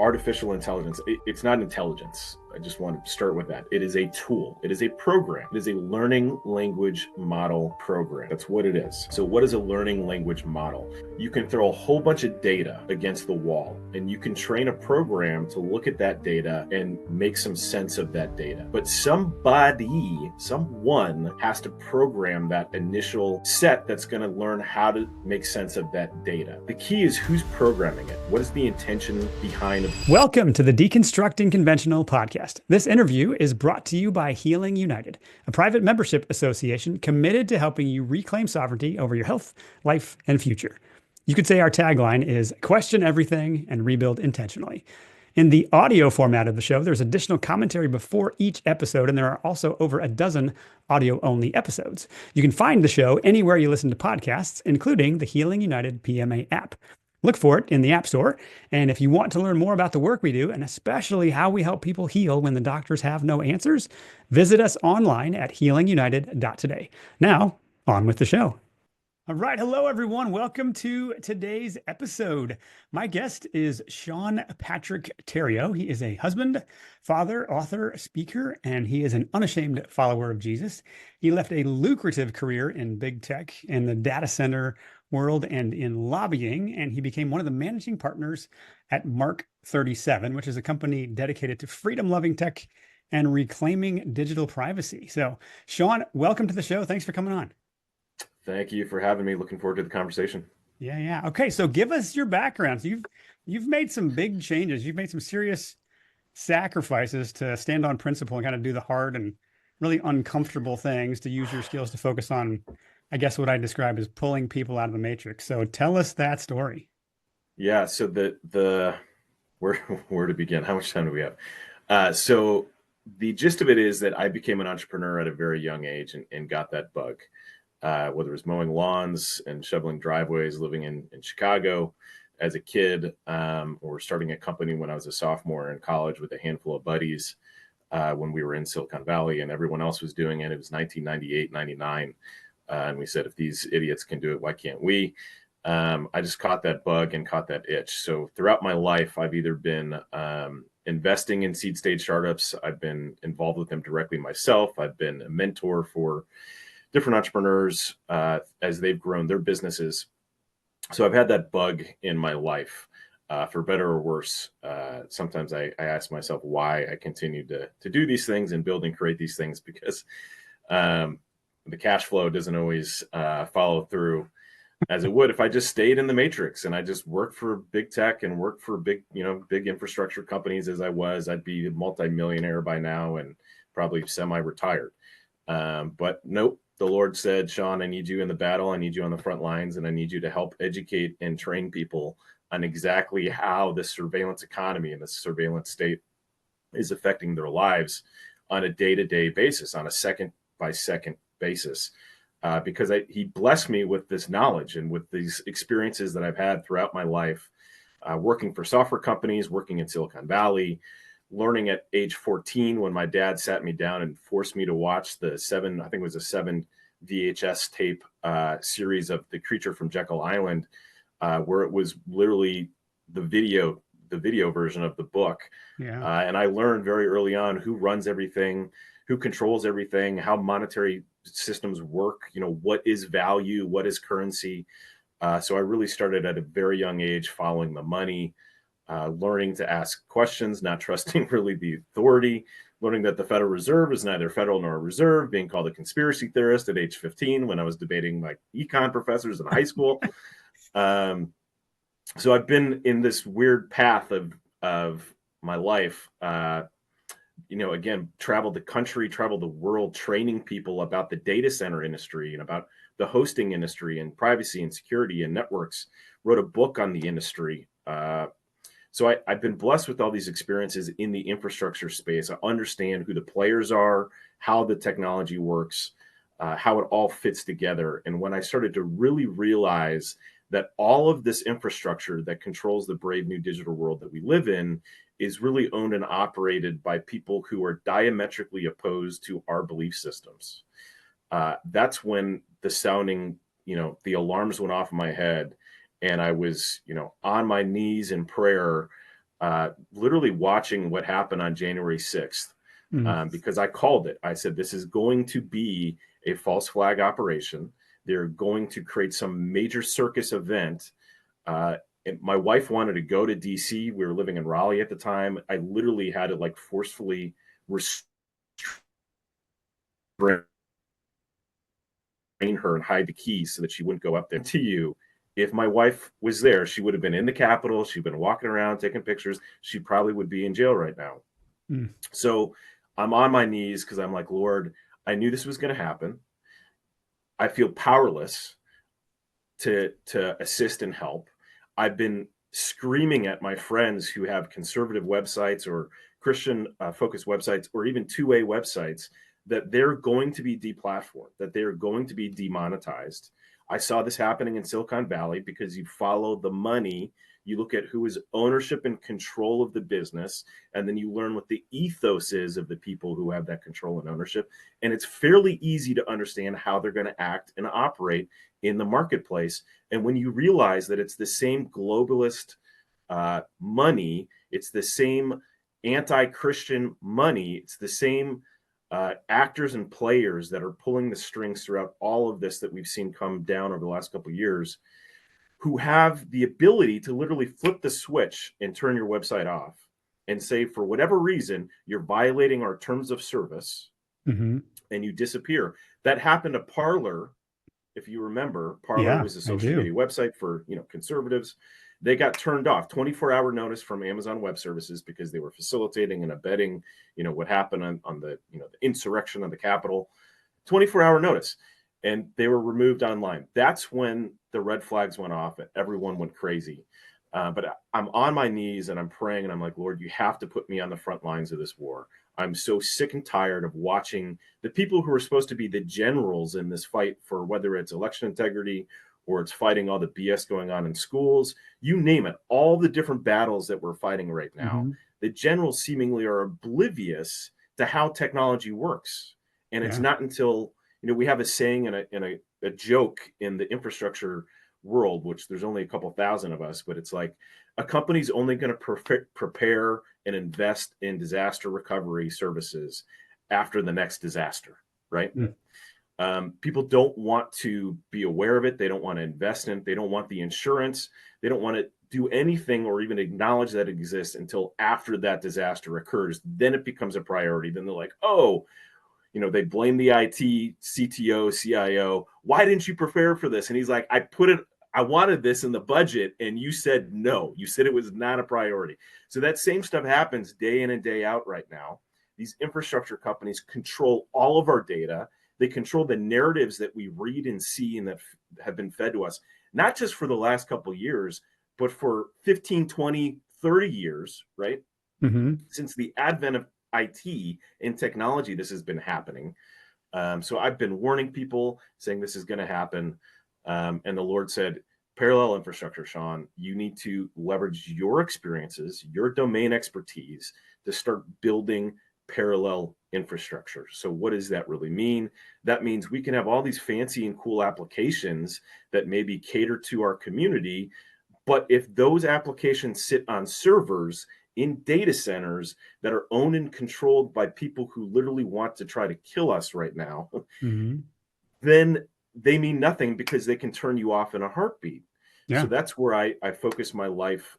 artificial intelligence, it's not intelligence. I just want to start with that. It is a tool. It is a program. It is a learning language model program. That's what it is. So what is a learning language model? You can throw a whole bunch of data against the wall, and you can train a program to look at that data and make some sense of that data. But someone has to program that initial set that's going to learn how to make sense of that data. The key is who's programming it. What is the intention behind it? Welcome to the Deconstructing Conventional podcast. This interview is brought to you by Healing United, a private membership association committed to helping you reclaim sovereignty over your health, life, and future. You could say our tagline is question everything and rebuild intentionally. In the audio format of the show, there's additional commentary before each episode, and there are also over a dozen audio-only episodes. You can find the show anywhere you listen to podcasts, including the Healing United PMA app. Look for it in the App Store. And if you want to learn more about the work we do, and especially how we help people heal when the doctors have no answers, visit us online at healingunited.today. Now, on with the show. All right. Hello, everyone. Welcome to today's episode. My guest is Sean Patrick Tario. He is a husband, father, author, speaker, and he is an unashamed follower of Jesus. He left a lucrative career in big tech, in the data center world, and in lobbying, and he became one of the managing partners at Mark 37, which is a company dedicated to freedom-loving tech and reclaiming digital privacy. So, Sean, welcome to the show. Thanks for coming on. Thank you for having me. Looking forward to the conversation. Yeah. Okay, so give us your background. So you've made some big changes. You've made some serious sacrifices to stand on principle and kind of do the hard and really uncomfortable things to use your skills to focus on, I guess, what I describe as pulling people out of the matrix. So tell us that story. Yeah. So the where to begin? How much time do we have? So the gist of it is that I became an entrepreneur at a very young age and got that bug. Whether it was mowing lawns and shoveling driveways, living in Chicago as a kid, or starting a company when I was a sophomore in college with a handful of buddies when we were in Silicon Valley and everyone else was doing it. It was 1998, 99. And we said, if these idiots can do it, why can't we? I just caught that bug and caught that itch. So throughout my life, I've either been investing in seed stage startups. I've been involved with them directly myself. I've been a mentor for different entrepreneurs as they've grown their businesses. So I've had that bug in my life, for better or worse. Sometimes I ask myself why I continue to do these things and build and create these things, because the cash flow doesn't always follow through as it would if I just stayed in the matrix and I just worked for big tech and worked for big infrastructure companies as I was. I'd be a multimillionaire by now and probably semi-retired. But nope. The Lord said, Sean, I need you in the battle. I need you on the front lines, and I need you to help educate and train people on exactly how the surveillance economy and the surveillance state is affecting their lives on a day-to-day basis, on a second-by-second basis. Because he blessed me with this knowledge and with these experiences that I've had throughout my life, working for software companies, working in Silicon Valley, learning at age 14 when my dad sat me down and forced me to watch the seven VHS tape series of The Creature from Jekyll Island, where it was literally the video version of the book. Yeah. And I learned very early on who runs everything, who controls everything, how monetary systems work, what is value, what is currency. So I really started at a very young age following the money. Learning to ask questions, not trusting really the authority, learning that the Federal Reserve is neither federal nor a reserve, being called a conspiracy theorist at age 15 when I was debating like econ professors in high school. So I've been in this weird path of my life, again, traveled the country, traveled the world, training people about the data center industry and about the hosting industry and privacy and security and networks, wrote a book on the industry. So I've been blessed with all these experiences in the infrastructure space. I understand who the players are, how the technology works, how it all fits together. And when I started to really realize that all of this infrastructure that controls the brave new digital world that we live in is really owned and operated by people who are diametrically opposed to our belief systems. That's when the alarms went off in my head. And I was, on my knees in prayer, literally watching what happened on January 6th, because I called it. I said, this is going to be a false flag operation. They're going to create some major circus event. My wife wanted to go to DC. We were living in Raleigh at the time. I literally had to like forcefully restrain her and hide the keys so that she wouldn't go up there. To you, if my wife was there, she would have been in the Capitol. She'd been walking around taking pictures. She probably would be in jail right now. So I'm on my knees because I'm like, Lord, I knew this was going to happen. I feel powerless to assist and help. I've been screaming at my friends who have conservative websites or Christian focused websites or even two-way websites that they're going to be deplatformed, that they're going to be demonetized. I saw this happening in Silicon Valley because you follow the money. You look at who is ownership and control of the business, and then you learn what the ethos is of the people who have that control and ownership. And it's fairly easy to understand how they're going to act and operate in the marketplace. And when you realize that it's the same globalist money, it's the same anti-Christian money, it's the same actors and players that are pulling the strings throughout all of this that we've seen come down over the last couple of years, who have the ability to literally flip the switch and turn your website off and say, for whatever reason, you're violating our terms of service, and you disappear. That happened to Parler. If you remember, Parler was a social media website for, conservatives. They got turned off, 24-hour notice from Amazon Web Services because they were facilitating and abetting, what happened on the, the insurrection on the Capitol. 24-hour notice, and they were removed online. That's when the red flags went off and everyone went crazy. But I'm on my knees and I'm praying and I'm like, Lord, you have to put me on the front lines of this war. I'm so sick and tired of watching the people who are supposed to be the generals in this fight for whether it's election integrity or it's fighting all the BS going on in schools, you name it, all the different battles that we're fighting right now. The generals seemingly are oblivious to how technology works. And it's not until, we have a saying and a joke in the infrastructure world, which there's only a couple thousand of us, but it's like a company's only going to prepare and invest in disaster recovery services after the next disaster, right? People don't want to be aware of it. They don't want to invest in it. They don't want the insurance. They don't want to do anything or even acknowledge that it exists until after that disaster occurs. Then it becomes a priority. Then they're like, oh, they blame the IT, CTO, CIO. Why didn't you prepare for this? And he's like, I wanted this in the budget and you said no. You said it was not a priority. So that same stuff happens day in and day out right now. These infrastructure companies control all of our data. They control the narratives that we read and see and that have been fed to us, not just for the last couple of years, but for 15, 20, 30 years, right? Since the advent of IT and technology, this has been happening. So I've been warning people, saying this is going to happen. And the Lord said, parallel infrastructure, Sean, you need to leverage your experiences, your domain expertise to start building parallel infrastructure. So what does that really mean? That means we can have all these fancy and cool applications that maybe cater to our community. But if those applications sit on servers in data centers that are owned and controlled by people who literally want to try to kill us right now, then they mean nothing because they can turn you off in a heartbeat. So that's where I focus my life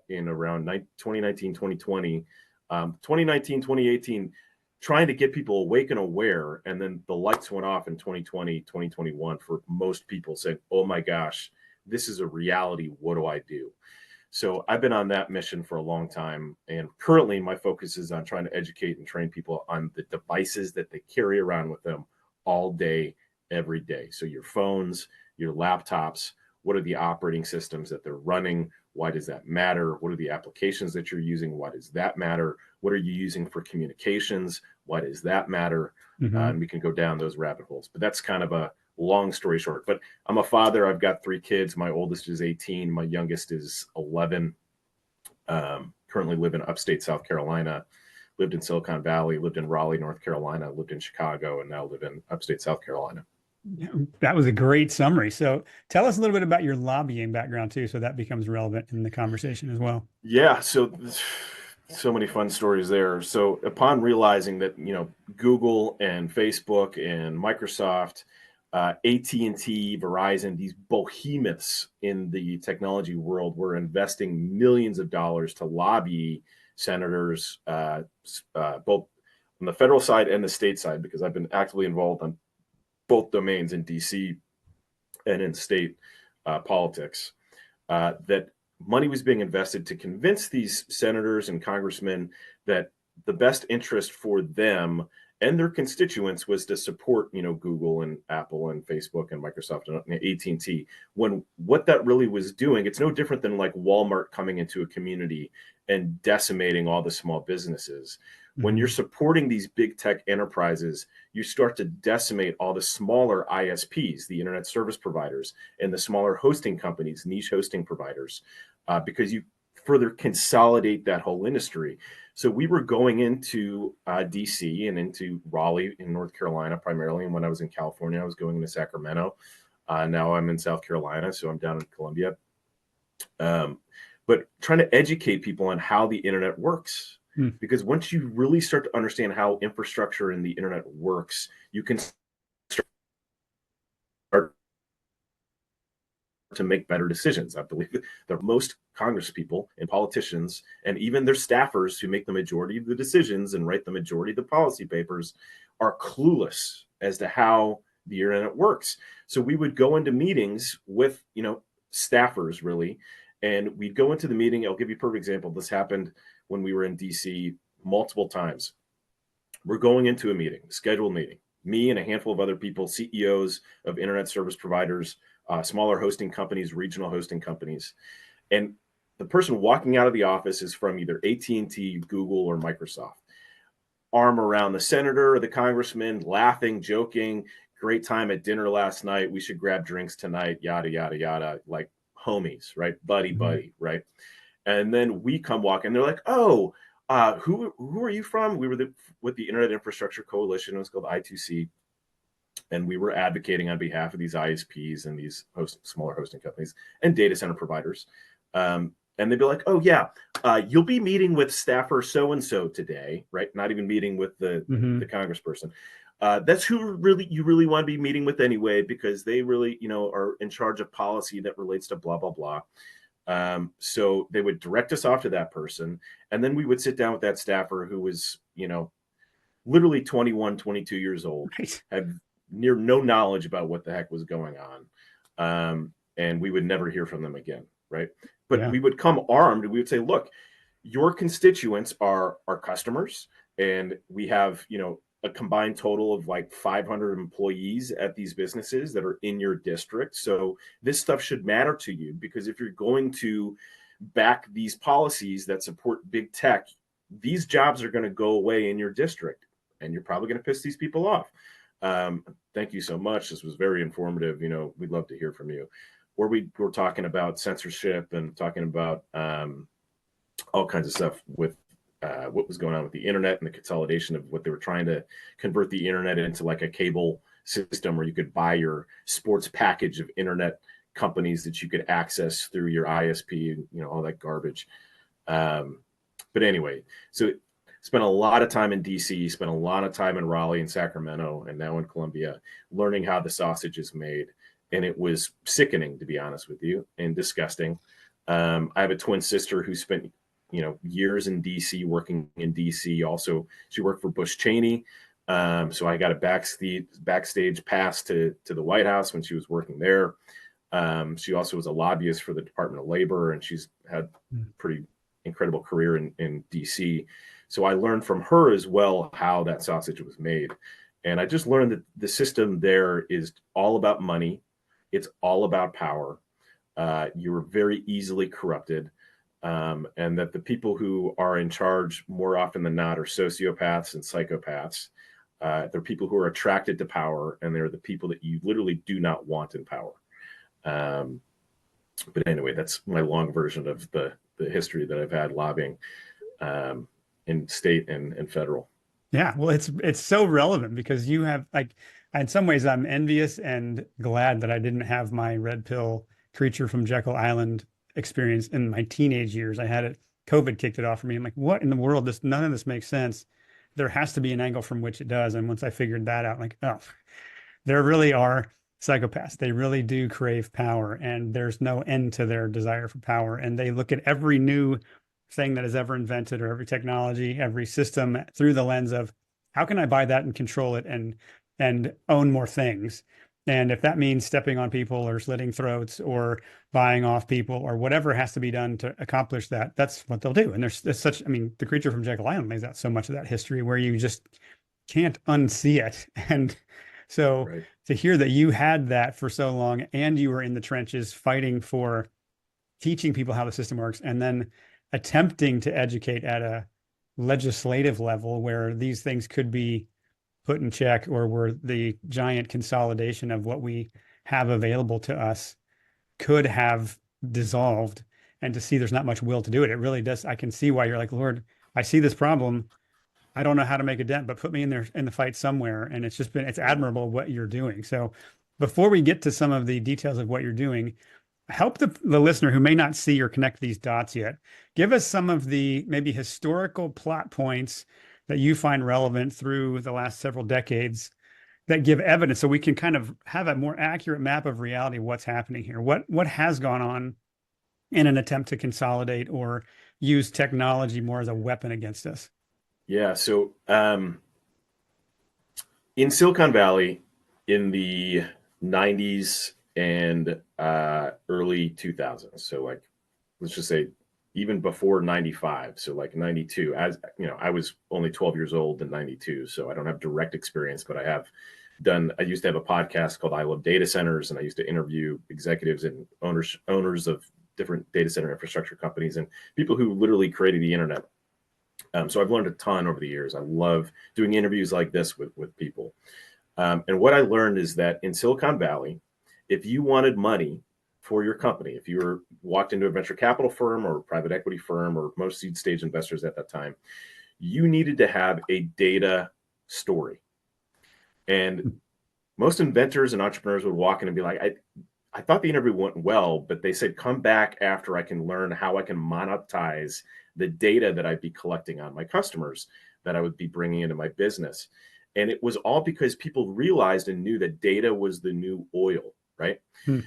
in around 2019, 2020, 2019, 2018, trying to get people awake and aware. And then the lights went off in 2020, 2021 for most people, saying, oh my gosh, this is a reality. What do I do? So I've been on that mission for a long time. And currently my focus is on trying to educate and train people on the devices that they carry around with them all day, every day. So your phones, your laptops, what are the operating systems that they're running? Why does that matter? What are the applications that you're using? Why does that matter? What are you using for communications? Why does that matter? And we can go down those rabbit holes. But that's kind of a long story short. But I'm a father. I've got 3 kids. My oldest is 18. My youngest is 11. Currently live in upstate South Carolina. Lived in Silicon Valley. Lived in Raleigh, North Carolina. Lived in Chicago, and now live in upstate South Carolina. Yeah, that was a great summary. So tell us a little bit about your lobbying background too, so that becomes relevant in the conversation as well. Yeah, so many fun stories there. So upon realizing that, Google and Facebook and Microsoft, AT&T, Verizon, these behemoths in the technology world were investing millions of dollars to lobby senators, both on the federal side and the state side, because I've been actively involved on both domains in DC and in state politics, that money was being invested to convince these senators and congressmen that the best interest for them and their constituents was to support, Google and Apple and Facebook and Microsoft and AT&T. When what that really was doing, it's no different than like Walmart coming into a community and decimating all the small businesses. When you're Mhm. supporting these big tech enterprises, you start to decimate all the smaller ISPs, the internet service providers, and the smaller hosting companies, niche hosting providers, because you further consolidate that whole industry. So we were going into DC and into Raleigh in North Carolina primarily. And when I was in California, I was going into Sacramento. Now I'm in South Carolina, so I'm down in Columbia. But trying to educate people on how the internet works. Mm. Because once you really start to understand how infrastructure in the internet works, you can start to make better decisions. I believe that most Congress people and politicians and even their staffers who make the majority of the decisions and write the majority of the policy papers are clueless as to how the internet works. So we would go into meetings with, staffers really, and we'd go into the meeting. I'll give you a perfect example. This happened when we were in DC multiple times. We're going into a meeting, scheduled meeting, me and a handful of other people, CEOs of internet service providers, smaller hosting companies, regional hosting companies. And the person walking out of the office is from either AT&T, Google, or Microsoft. Arm around the senator or the congressman, laughing, joking, great time at dinner last night. We should grab drinks tonight, yada, yada, yada, like homies, right? Buddy, Mhm. buddy, right? And then we come walking. They're like, oh, who are you from? We were with the Internet Infrastructure Coalition. It was called I2C. And we were advocating on behalf of these ISPs and these smaller hosting companies and data center providers. And they'd be like, "Oh yeah, you'll be meeting with staffer so and so today, right? Not even meeting with the Mhm. congressperson. That's who really you really want to be meeting with anyway, because they really are in charge of policy that relates to blah blah blah." So they would direct us off to that person, and then we would sit down with that staffer who was literally 21, 22 years old, Right. had near no knowledge about what the heck was going on. And we would never hear from them again, right? But Yeah. we would come armed and we would say, look, your constituents are our customers, and we have, a combined total of like 500 employees at these businesses that are in your district. So this stuff should matter to you, because if you're going to back these policies that support big tech, these jobs are going to go away in your district, and you're probably going to piss these people off. Thank you so much. This was very informative. We'd love to hear from you. Where we were talking about censorship and talking about all kinds of stuff with what was going on with the internet and the consolidation of what they were trying to convert the internet into like a cable system where you could buy your sports package of internet companies that you could access through your ISP and all that garbage. But anyway, so spent a lot of time in DC, spent a lot of time in Raleigh and Sacramento, and now in Columbia, learning how the sausage is made. And it was sickening, to be honest with you, and disgusting. I have a twin sister who spent years in DC, working in DC. Also, she worked for Bush Cheney. So I got a backstage pass to the White House when she was working there. She also was a lobbyist for the Department of Labor, and she's had a Mm. pretty incredible career in DC. So I learned from her as well how that sausage was made. And I just learned that the system there is all about money. It's all about power. You're very easily corrupted. And that the people who are in charge more often than not are sociopaths and psychopaths. They're people who are attracted to power, and they're the people that you literally do not want in power. Um, but anyway, that's my long version of the history that I've had lobbying in state and federal. Yeah, well, it's so relevant because you have like in some ways, I'm envious and glad that I didn't have my red pill creature from Jekyll Island experience in my teenage years. I had it, COVID kicked it off for me. I'm like, what in the world? None of this makes sense. There has to be an angle from which it does. And once I figured that out, I'm like, oh, there really are psychopaths. They really do crave power, and there's no end to their desire for power. And they look at every new thing that is ever invented or every technology, every system through the lens of how can I buy that and control it and own more things. And if that means stepping on people or slitting throats or buying off people or whatever has to be done to accomplish that, that's what they'll do. And there's such, I mean, the creature from Jekyll Island lays out so much of that history where you just can't unsee it. And so Right. to hear that you had that for so long and you were in the trenches fighting for teaching people how the system works and then attempting to educate at a legislative level where these things could be put in check or where the giant consolidation of what we have available to us could have dissolved, and to see there's not much will to do it. It really does. I can see why you're like, Lord, I see this problem. I don't know how to make a dent, but put me in there in the fight somewhere. And it's admirable what you're doing. So before we get to some of the details of what you're doing, help the listener who may not see or connect these dots yet. Give us some of the maybe historical plot points that you find relevant through the last several decades that give evidence so we can kind of have a more accurate map of reality of what's happening here. What has gone on in an attempt to consolidate or use technology more as a weapon against us? Yeah. So in Silicon Valley in the 90s and early 2000s, so like, let's just say even before 95, so like 92, as you know, I was only 12 years old in 92, so I don't have direct experience, but I used to have a podcast called I Love Data Centers, and I used to interview executives and owners of different data center infrastructure companies and people who literally created the internet. So I've learned a ton over the years. I love doing interviews like this with people. And what I learned is that in Silicon Valley, if you wanted money for your company, if you walked into a venture capital firm or a private equity firm or most seed stage investors at that time, you needed to have a data story. And most inventors and entrepreneurs would walk in and be like, I thought the interview went well, but they said, come back after I can learn how I can monetize the data that I'd be collecting on my customers that I would be bringing into my business. And it was all because people realized and knew that data was the new oil, right?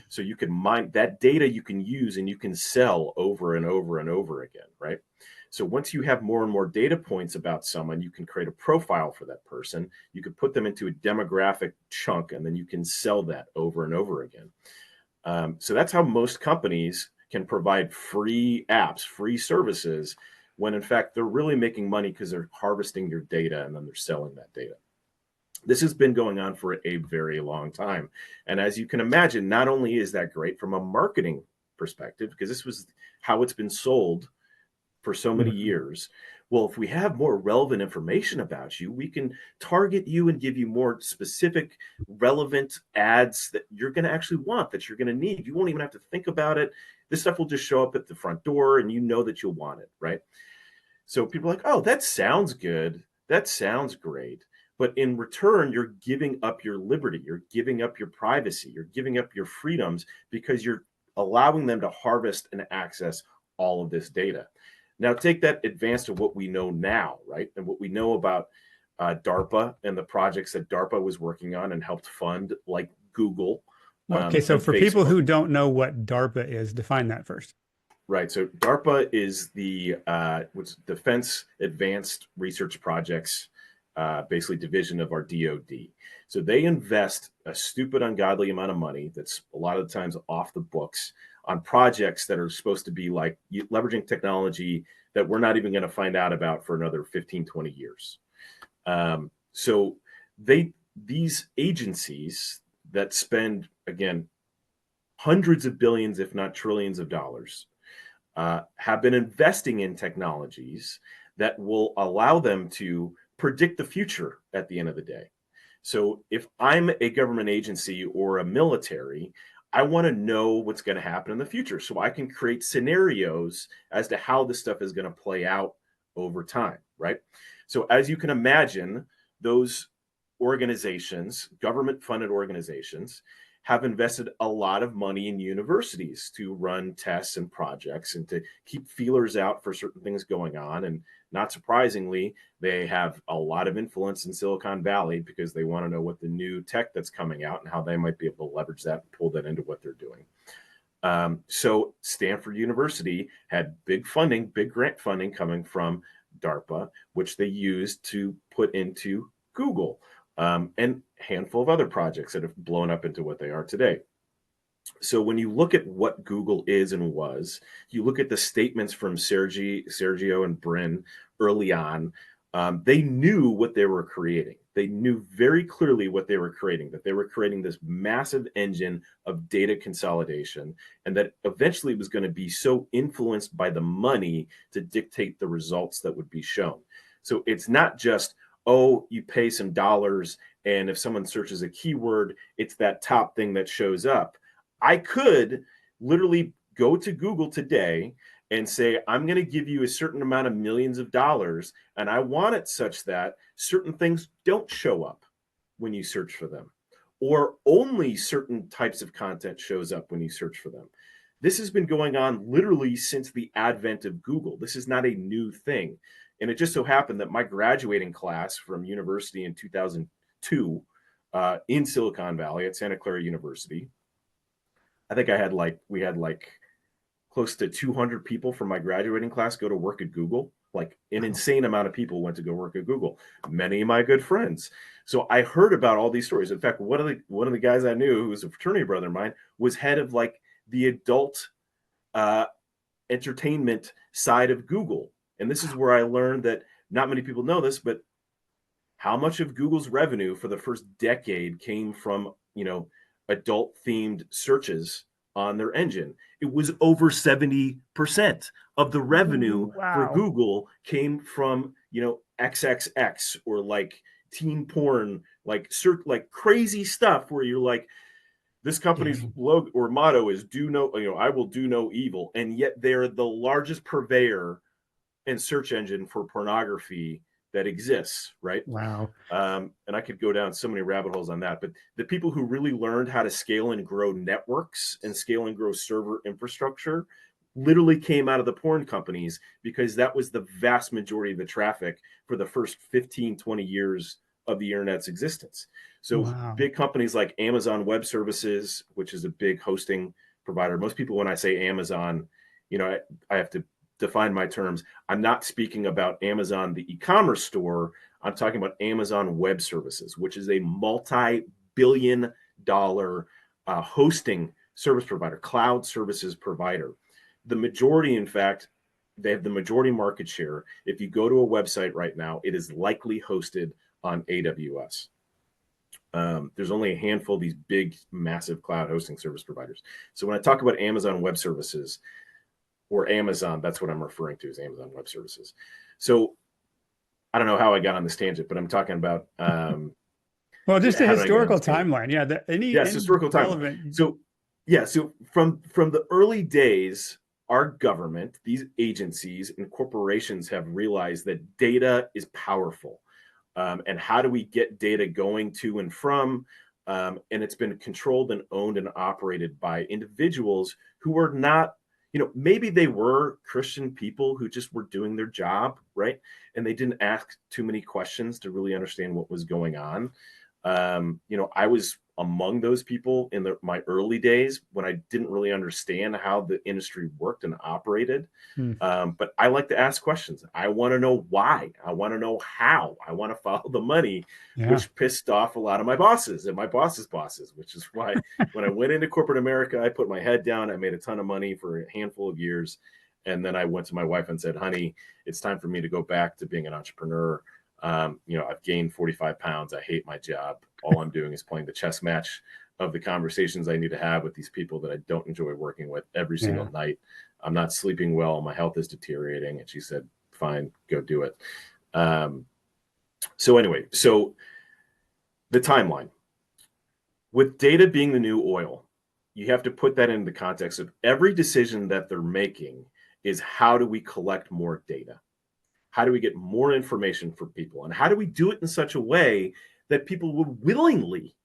So you can mine that data, you can use and you can sell over and over and over again, right? So once you have more and more data points about someone, you can create a profile for that person. You could put them into a demographic chunk, and then you can sell that over and over again. So that's how most companies can provide free apps, free services, when in fact they're really making money because they're harvesting your data and then they're selling that data. This has been going on for a very long time. And as you can imagine, not only is that great from a marketing perspective, because this was how it's been sold for so many years. Well, if we have more relevant information about you, we can target you and give you more specific, relevant ads that you're going to actually want, that you're going to need. You won't even have to think about it. This stuff will just show up at the front door and you know that you'll want it, right? So people are like, oh, that sounds good. That sounds great. But in return, you're giving up your liberty. You're giving up your privacy. You're giving up your freedoms because you're allowing them to harvest and access all of this data. Now, take that advanced to what we know now, right? And what we know about DARPA and the projects that DARPA was working on and helped fund, like Google. Okay, so for Facebook. people who don't know what DARPA is, define that first. Right. So DARPA is the Defense Advanced Research Projects, basically division of our DoD. So they invest a stupid, ungodly amount of money that's a lot of the times off the books on projects that are supposed to be like leveraging technology that we're not even going to find out about for another 15, 20 years. So these agencies that spend, again, hundreds of billions, if not trillions of dollars, have been investing in technologies that will allow them to predict the future at the end of the day. So if I'm a government agency or a military, I want to know what's going to happen in the future so I can create scenarios as to how this stuff is going to play out over time, right? So as you can imagine, those organizations, government-funded organizations, have invested a lot of money in universities to run tests and projects and to keep feelers out for certain things going on. And not surprisingly, they have a lot of influence in Silicon Valley because they want to know what the new tech that's coming out and how they might be able to leverage that and pull that into what they're doing. So Stanford University had big funding, big grant funding coming from DARPA, which they used to put into Google, and a handful of other projects that have blown up into what they are today. So when you look at what Google is and was, you look at the statements from Sergio and Brin early on, they knew what they were creating. They knew very clearly what they were creating, that they were creating this massive engine of data consolidation, and that eventually it was going to be so influenced by the money to dictate the results that would be shown. So it's not just, oh, you pay some dollars, and if someone searches a keyword, it's that top thing that shows up. I could literally go to Google today and say, I'm going to give you a certain amount of millions of dollars, and I want it such that certain things don't show up when you search for them, or only certain types of content shows up when you search for them. This has been going on literally since the advent of Google. This is not a new thing. And it just so happened that my graduating class from university in 2002 in Silicon Valley at Santa Clara University, I think we had close to 200 people from my graduating class go to work at Google. Like an insane amount of people went to go work at Google. Many of my good friends. So I heard about all these stories. In fact, one of the guys I knew who was a fraternity brother of mine was head of like the adult entertainment side of Google. And this is where I learned that not many people know this, but how much of Google's revenue for the first decade came from, adult themed searches on their engine. It was over 70% of the revenue for Google came from, XXX or like teen porn, like crazy stuff where you're like, this company's logo or motto is I will do no evil. And yet they're the largest purveyor and search engine for pornography that exists, right? Wow. And I could go down so many rabbit holes on that, but the people who really learned how to scale and grow networks and scale and grow server infrastructure literally came out of the porn companies, because that was the vast majority of the traffic for the first 15, 20 years of the internet's existence. So big companies like Amazon Web Services, which is a big hosting provider. Most people, when I say Amazon, I have to define my terms. I'm not speaking about Amazon, the e-commerce store. I'm talking about Amazon Web Services, which is a multi-billion-dollar hosting service provider, cloud services provider. The majority, in fact, they have the majority market share. If you go to a website right now, it is likely hosted on AWS. There's only a handful of these big, massive cloud hosting service providers. So when I talk about Amazon Web Services, or Amazon, that's what I'm referring to as Amazon Web Services. So I don't know how I got on this tangent, but I'm talking about just a historical timeline. Yeah, historical timeline. So from the early days, our government, these agencies and corporations have realized that data is powerful. And how do we get data going to and from? And it's been controlled and owned and operated by individuals who are not, maybe they were Christian people who just were doing their job, right? And they didn't ask too many questions to really understand what was going on. I was among those people in my early days when I didn't really understand how the industry worked and operated. But I like to ask questions. I want to know why. I want to know how. I want to follow the money, which pissed off a lot of my bosses and my boss's bosses, which is why when I went into corporate America, I put my head down. I made a ton of money for a handful of years. And then I went to my wife and said, honey, it's time for me to go back to being an entrepreneur. I've gained 45 pounds. I hate my job. All I'm doing is playing the chess match of the conversations I need to have with these people that I don't enjoy working with every single night. I'm not sleeping well. My health is deteriorating. And she said, fine, go do it. So the timeline. With data being the new oil, you have to put that in the context of every decision that they're making is how do we collect more data? How do we get more information for people? And how do we do it in such a way that people would willingly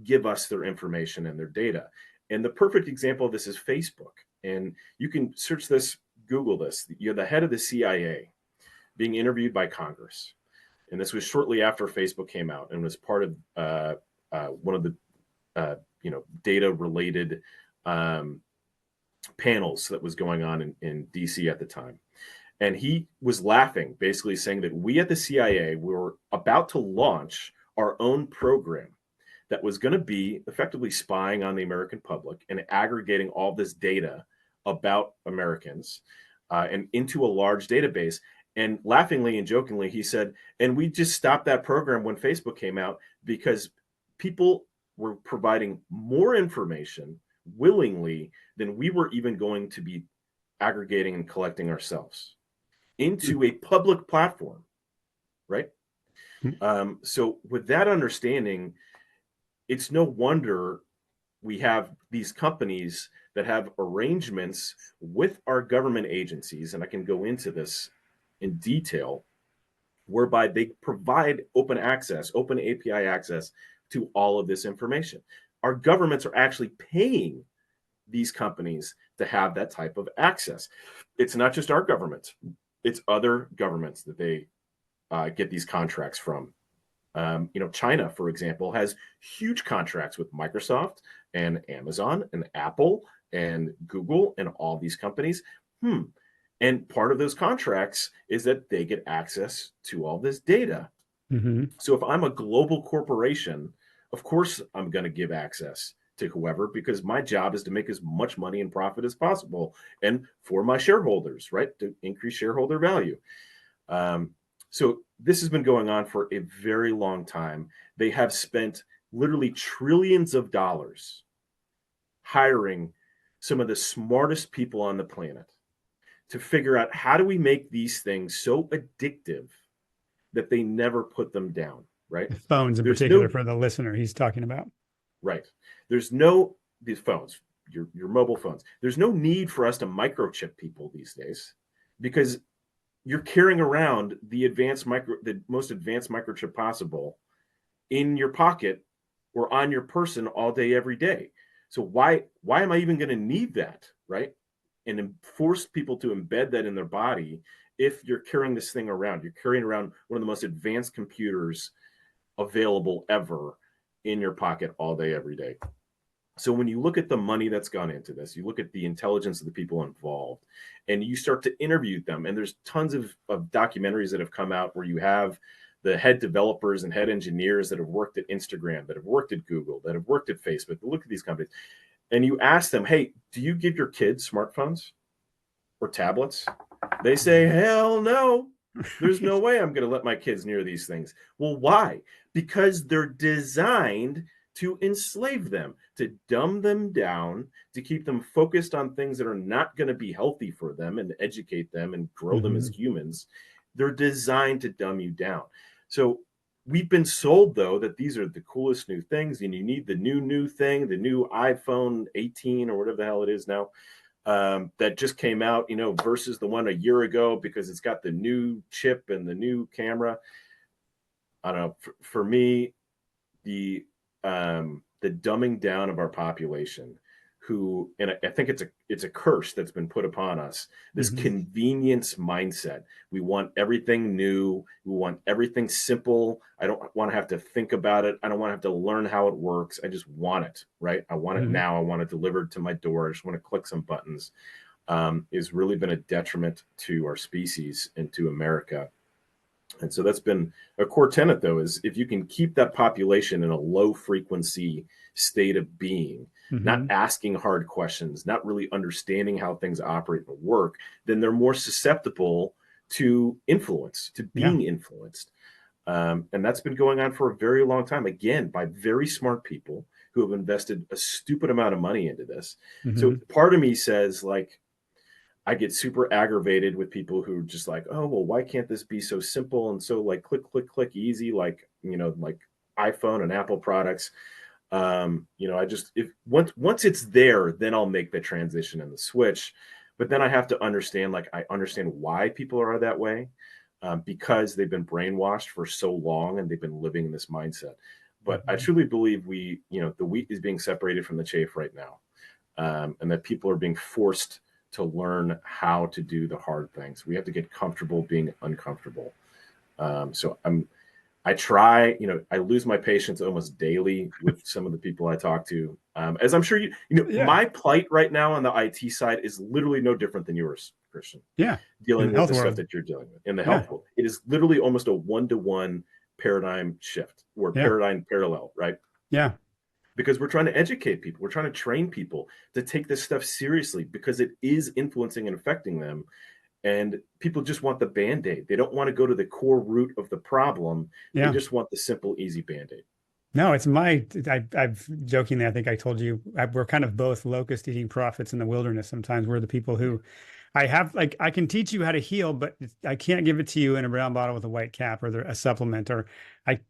give us their information and their data. And the perfect example of this is Facebook. And you can search this, Google this. You're the head of the CIA being interviewed by Congress. And this was shortly after Facebook came out and was part of one of the data related panels that was going on in DC at the time. And he was laughing, basically saying that we at the CIA were about to launch our own program that was going to be effectively spying on the American public and aggregating all this data about Americans and into a large database. And laughingly and jokingly, he said, and we just stopped that program when Facebook came out because people were providing more information willingly than we were even going to be aggregating and collecting ourselves into a public platform, right? So with that understanding, it's no wonder we have these companies that have arrangements with our government agencies, and I can go into this in detail, whereby they provide open access, open API access to all of this information. Our governments are actually paying these companies to have that type of access. It's not just our government, it's other governments that they get these contracts from. China, for example, has huge contracts with Microsoft and Amazon and Apple and Google and all these companies. And part of those contracts is that they get access to all this data. Mm-hmm. So if I'm a global corporation, of course I'm going to give access to whoever, because my job is to make as much money and profit as possible, and for my shareholders, right, to increase shareholder value. So this has been going on for a very long time. They have spent literally trillions of dollars hiring some of the smartest people on the planet to figure out how do we make these things so addictive that they never put them down, right? Phones in particular, for the listener he's talking about. Right. These phones, your mobile phones. There's no need for us to microchip people these days, because you're carrying around the most advanced microchip possible in your pocket or on your person all day, every day. So why am I even going to need that, right? And force people to embed that in their body if you're carrying this thing around. You're carrying around one of the most advanced computers available ever in your pocket all day, every day. So when you look at the money that's gone into this, you look at the intelligence of the people involved, and you start to interview them. And there's tons of documentaries that have come out where you have the head developers and head engineers that have worked at Instagram, that have worked at Google, that have worked at Facebook. Look at these companies. And you ask them, hey, do you give your kids smartphones or tablets? They say, hell no. There's no way I'm going to let my kids near these things. Well, why? Because they're designed to enslave them, to dumb them down, to keep them focused on things that are not going to be healthy for them and educate them and grow them as humans. They're designed to dumb you down. So we've been sold, though, that these are the coolest new things, and you need the new thing, the new iPhone 18 or whatever the hell it is now, that just came out, versus the one a year ago, because it's got the new chip and the new camera. I don't know. For me, the dumbing down of our population, and I think it's a curse that's been put upon us, this convenience mindset. We want everything new. We want everything simple. I don't want to have to think about it. I don't want to have to learn how it works. I just want it, right? I want it now. I want it delivered to my door. I just want to click some buttons. It's really been a detriment to our species and to America. And so that's been a core tenet, though, is if you can keep that population in a low frequency state of being, not asking hard questions, not really understanding how things operate and work, then they're more susceptible to influence, to being influenced. And that's been going on for a very long time, again, by very smart people who have invested a stupid amount of money into this. So part of me says, like, I get super aggravated with people who are just like, oh, well, why can't this be so simple and so like click, click, click, easy, like, like iPhone and Apple products. Once it's there, then I'll make the transition and the switch. But then I have to understand, like, I understand why people are that way. because they've been brainwashed for so long and they've been living in this mindset. But I Mhm. truly believe the wheat is being separated from the chaff right now, and that people are being forced to learn how to do the hard things. We have to get comfortable being uncomfortable. I try, I lose my patience almost daily with some of the people I talk to. As I'm sure Yeah. my plight right now on the IT side is literally no different than yours, Christian, Yeah. In dealing the with health the stuff world. that you're dealing with in the Yeah. health world. It is literally almost a one-to-one paradigm shift or Yeah. paradigm parallel, right? Yeah. Because we're trying to educate people. We're trying to train people to take this stuff seriously because it is influencing and affecting them. And people just want the Band-Aid. They don't want to go to the core root of the problem. They Yeah. just want the simple, easy Band-Aid. No, I've jokingly, I think I told you, we're kind of both locust eating prophets in the wilderness. Sometimes we're the people who I can teach you how to heal, but I can't give it to you in a brown bottle with a white cap or a supplement, or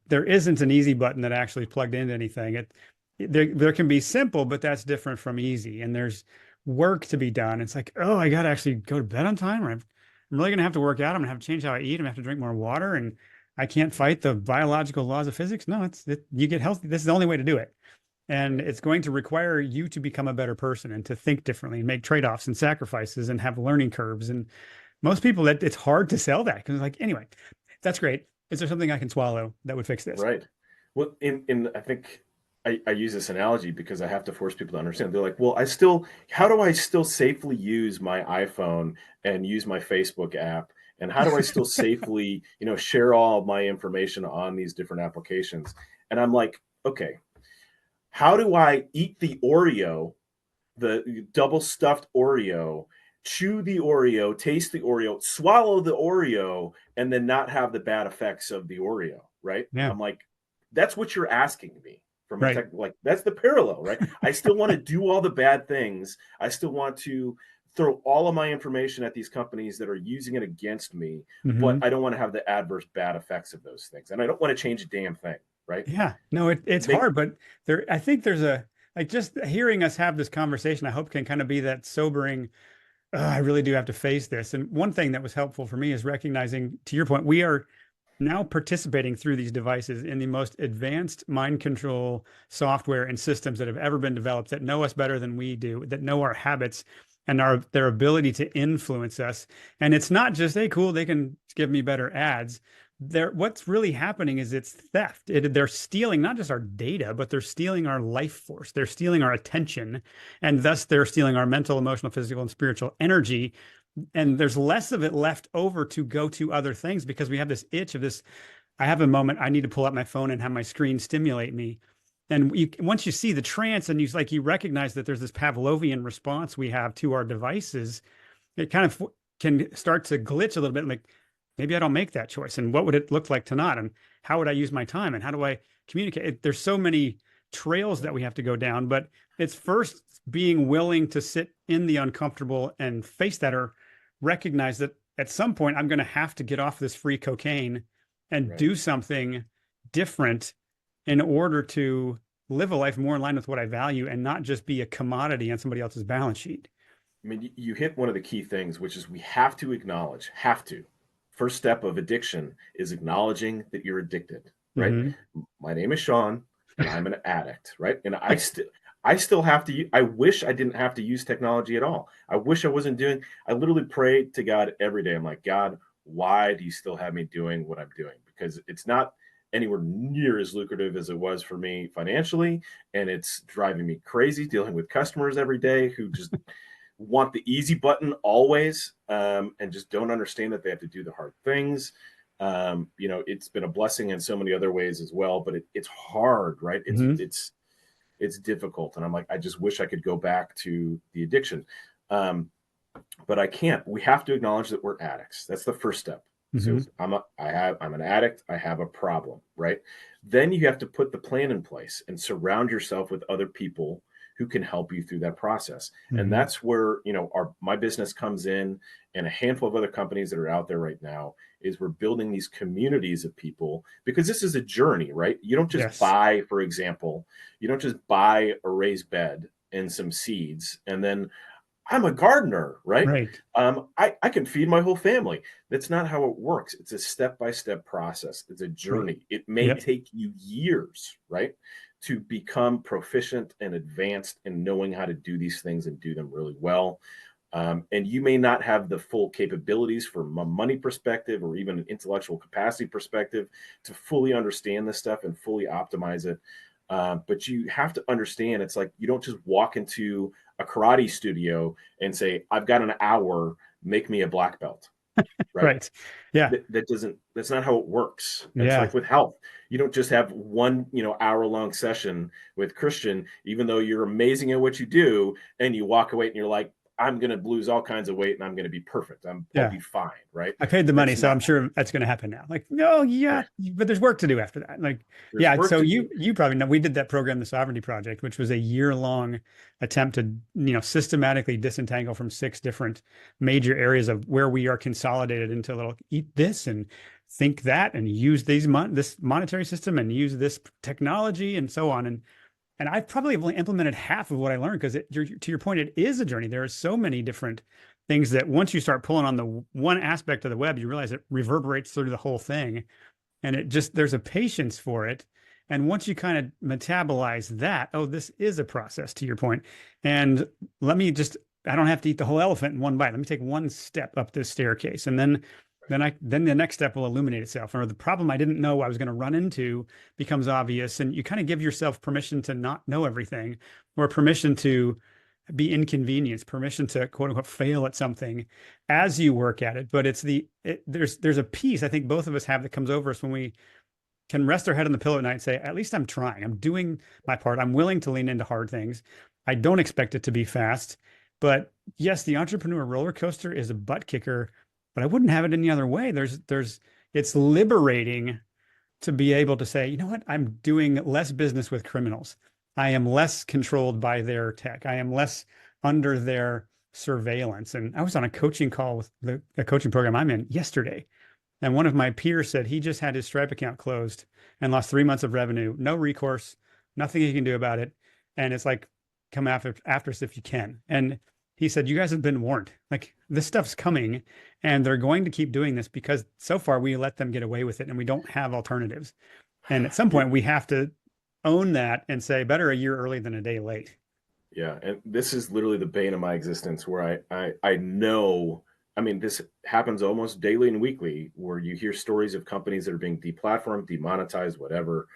there isn't an easy button that actually plugged into anything. There can be simple, but that's different from easy. And there's work to be done. It's like, oh, I got to actually go to bed on time, or I'm really going to have to work out. I'm going to have to change how I eat. I'm going to have to drink more water, and I can't fight the biological laws of physics. No, you get healthy. This is the only way to do it. And it's going to require you to become a better person and to think differently and make trade-offs and sacrifices and have learning curves. And most people, that it's hard to sell that because like, anyway, that's great. Is there something I can swallow that would fix this? Right. Well, I think I use this analogy because I have to force people to understand. They're like, well, how do I still safely use my iPhone and use my Facebook app? And how do I still safely, share all of my information on these different applications? And I'm like, okay, how do I eat the Oreo, the double stuffed Oreo, chew the Oreo, taste the Oreo, swallow the Oreo, and then not have the bad effects of the Oreo, right? Yeah, I'm like, that's what you're asking me from a right. tech, like that's the parallel, right? I still want to do all the bad things. I still want to throw all of my information at these companies that are using it against me, but Hmm. I don't want to have the adverse bad effects of those things. And I don't want to change a damn thing, right? Yeah, no, it's Make hard, but I think there's like just hearing us have this conversation, I hope can kind of be that sobering. I really do have to face this. And one thing that was helpful for me is recognizing, to your point, we are now participating through these devices in the most advanced mind control software and systems that have ever been developed that know us better than we do, that know our habits and their ability to influence us. And it's not just, hey, cool, they can give me better ads. What's really happening is it's theft. They're stealing not just our data, but they're stealing our life force. They're stealing our attention, and thus they're stealing our mental, emotional, physical, and spiritual energy. And there's less of it left over to go to other things because we have this itch of this. I have a moment, I need to pull up my phone and have my screen stimulate me. And once you see the trance and you recognize that there's this Pavlovian response we have to our devices, it kind of can start to glitch a little bit. Like maybe I don't make that choice. And what would it look like to not? And how would I use my time? And how do I communicate? There's so many trails that we have to go down, but it's first being willing to sit in the uncomfortable and face that, or recognize that at some point I'm going to have to get off this free cocaine and right. do something different in order to live a life more in line with what I value and not just be a commodity on somebody else's balance sheet. I mean, you hit one of the key things, which is we have to acknowledge, have to. First step of addiction is acknowledging that you're addicted, right? Mm-hmm. My name is Sean and I'm an addict, right? And I still have to, I wish I didn't have to use technology at all. I wish I wasn't I literally pray to God every day. I'm like, God, why do you still have me doing what I'm doing? Because it's not anywhere near as lucrative as it was for me financially. And it's driving me crazy dealing with customers every day who just want the easy button always, and just don't understand that they have to do the hard things. It's been a blessing in so many other ways as well, but it's hard, right? Mm-hmm. It's difficult. And I'm like, I just wish I could go back to the addiction. But I can't. We have to acknowledge that we're addicts. That's the first step. Mm-hmm. So I'm an addict. I have a problem, right? Then you have to put the plan in place and surround yourself with other people who can help you through that process. And Mm-hmm. that's where, my business comes in, and a handful of other companies that are out there right now is we're building these communities of people, because this is a journey, right? You don't just Yes. buy, for example, you don't just buy a raised bed and some seeds and then I'm a gardener, right? Right. I can feed my whole family. That's not how it works. It's a step-by-step process. It's a Right. journey. It may Yep. take you years, right, to become proficient and advanced in knowing how to do these things and do them really well. And you may not have the full capabilities from a money perspective or even an intellectual capacity perspective to fully understand this stuff and fully optimize it. But you have to understand it's like you don't just walk into a karate studio and say, I've got an hour, make me a black belt, right? Right. Yeah. That's not how it works. It's Yeah. like with health. You don't just have one, hour long session with Christian, even though you're amazing at what you do, and you walk away and you're like, I'm going to lose all kinds of weight and I'm going to be perfect. I'll Yeah. be fine, right? I paid the money, That's so not I'm sure that's going to happen now. Like, no, yeah, but there's work to do after that. Like, there's yeah. work So to do. you probably know we did that program, the Sovereignty Project, which was a year-long attempt to systematically disentangle from 6 different major areas of where we are consolidated into a little eat this and think that and use this monetary system and use this technology and so on. And I've probably only implemented half of what I learned because to your point, it is a journey. There are so many different things that once you start pulling on the one aspect of the web, you realize it reverberates through the whole thing. And there's a patience for it. And once you kind of metabolize that, oh, this is a process to your point. And I don't have to eat the whole elephant in one bite. Let me take one step up this staircase. And then the next step will illuminate itself. Or the problem I didn't know I was going to run into becomes obvious. And you kind of give yourself permission to not know everything, or permission to be inconvenienced, permission to quote unquote fail at something as you work at it. But there's a piece I think both of us have that comes over us when we can rest our head on the pillow at night and say, at least I'm trying. I'm doing my part. I'm willing to lean into hard things. I don't expect it to be fast. But yes, the entrepreneur roller coaster is a butt kicker, but I wouldn't have it any other way. It's liberating to be able to say, you know what, I'm doing less business with criminals. I am less controlled by their tech. I am less under their surveillance. And I was on a coaching call with the coaching program I'm in yesterday. And one of my peers said he just had his Stripe account closed and lost 3 months of revenue, no recourse, nothing he can do about it. And it's like, come after us if you can. And he said, you guys have been warned. Like, this stuff's coming and they're going to keep doing this because so far we let them get away with it and we don't have alternatives. And at some point we have to own that and say, better a year early than a day late. Yeah, and this is literally the bane of my existence where I know, I mean, this happens almost daily and weekly where you hear stories of companies that are being deplatformed, demonetized, whatever.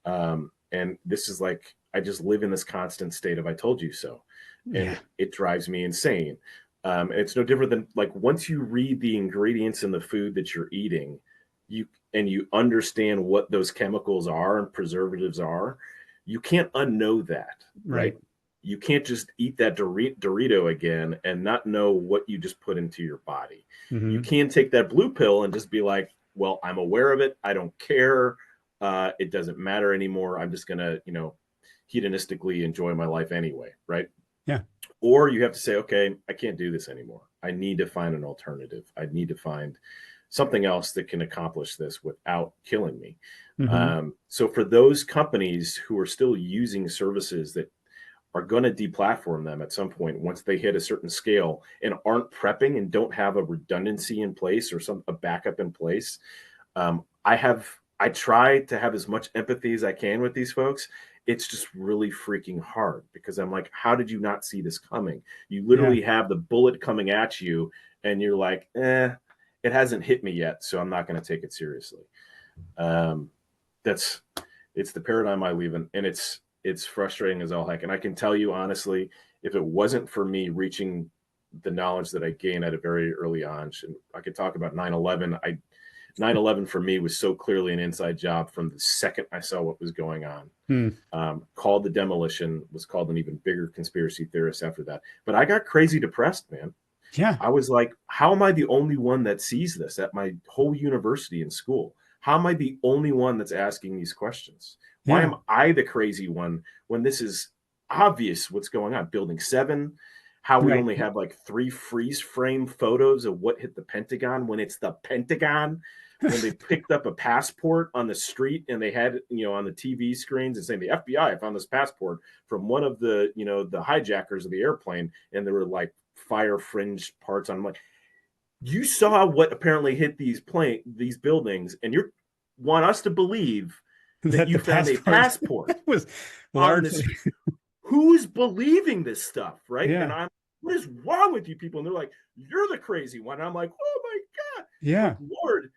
And this is like, I just live in this constant state of I told you so. Yeah. And it drives me insane. It's no different than like once you read the ingredients in the food that you're eating, you understand what those chemicals are and preservatives are, you can't unknow that, Right. right? You can't just eat that Dorito again and not know what you just put into your body. You Mm-hmm. can't take that blue pill and just be like, well, I'm aware of it. I don't care. It doesn't matter anymore. I'm just going to, hedonistically enjoy my life anyway, right? Yeah. Or you have to say, okay, I can't do this anymore. I need to find an alternative. I need to find something else that can accomplish this without killing me. Mm-hmm. So for those companies who are still using services that are going to deplatform them at some point once they hit a certain scale and aren't prepping and don't have a redundancy in place or a backup in place, I try to have as much empathy as I can with these folks. It's just really freaking hard because I'm like, how did you not see this coming? You Yeah. literally have the bullet coming at you and you're like, it hasn't hit me yet, so I'm not going to take it seriously. Um, it's the paradigm I live in, and it's frustrating as all heck. And I can tell you honestly, if it wasn't for me reaching the knowledge that I gained at a very early on, and I could talk about 9/11. 9/11 for me was so clearly an inside job from the second I saw what was going on. Called the demolition, was called an even bigger conspiracy theorist after that. But I got crazy depressed, man. Yeah. I was like, how am I the only one that sees this at my whole university and school? How am I the only one that's asking these questions? Why Yeah. am I the crazy one when this is obvious what's going on? Building 7, how we Right. only have like 3 freeze frame photos of what hit the Pentagon when it's the Pentagon. When they picked up a passport on the street and they had, on the TV screens and saying the FBI found this passport from one of the, the hijackers of the airplane. And there were like fire fringed parts on. I'm like, you saw what apparently hit these buildings, and you want us to believe that That you the found a passport passport was on this. largely, Who's believing this stuff, right? And yeah, I'm, what is wrong with you people? And they're like, you're the crazy one. And I'm like, oh my God. yeah, Like, Lord,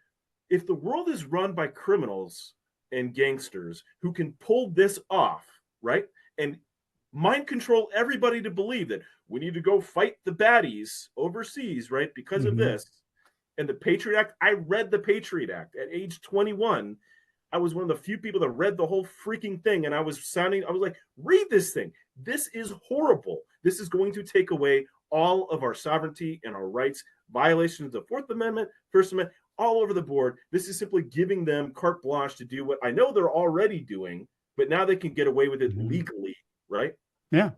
if the world is run by criminals and gangsters who can pull this off, right? And mind control everybody to believe that we need to go fight the baddies overseas, right? Because of hmm, this. And the Patriot Act, I read the Patriot Act at age 21. I was one of the few people that read the whole freaking thing. And I was like, read this thing. This is horrible. This is going to take away all of our sovereignty and our rights, violations of the Fourth Amendment, First Amendment, all over the board. This is simply giving them carte blanche to do what I know they're already doing, but now they can get away with it hmm, legally, right? yeah,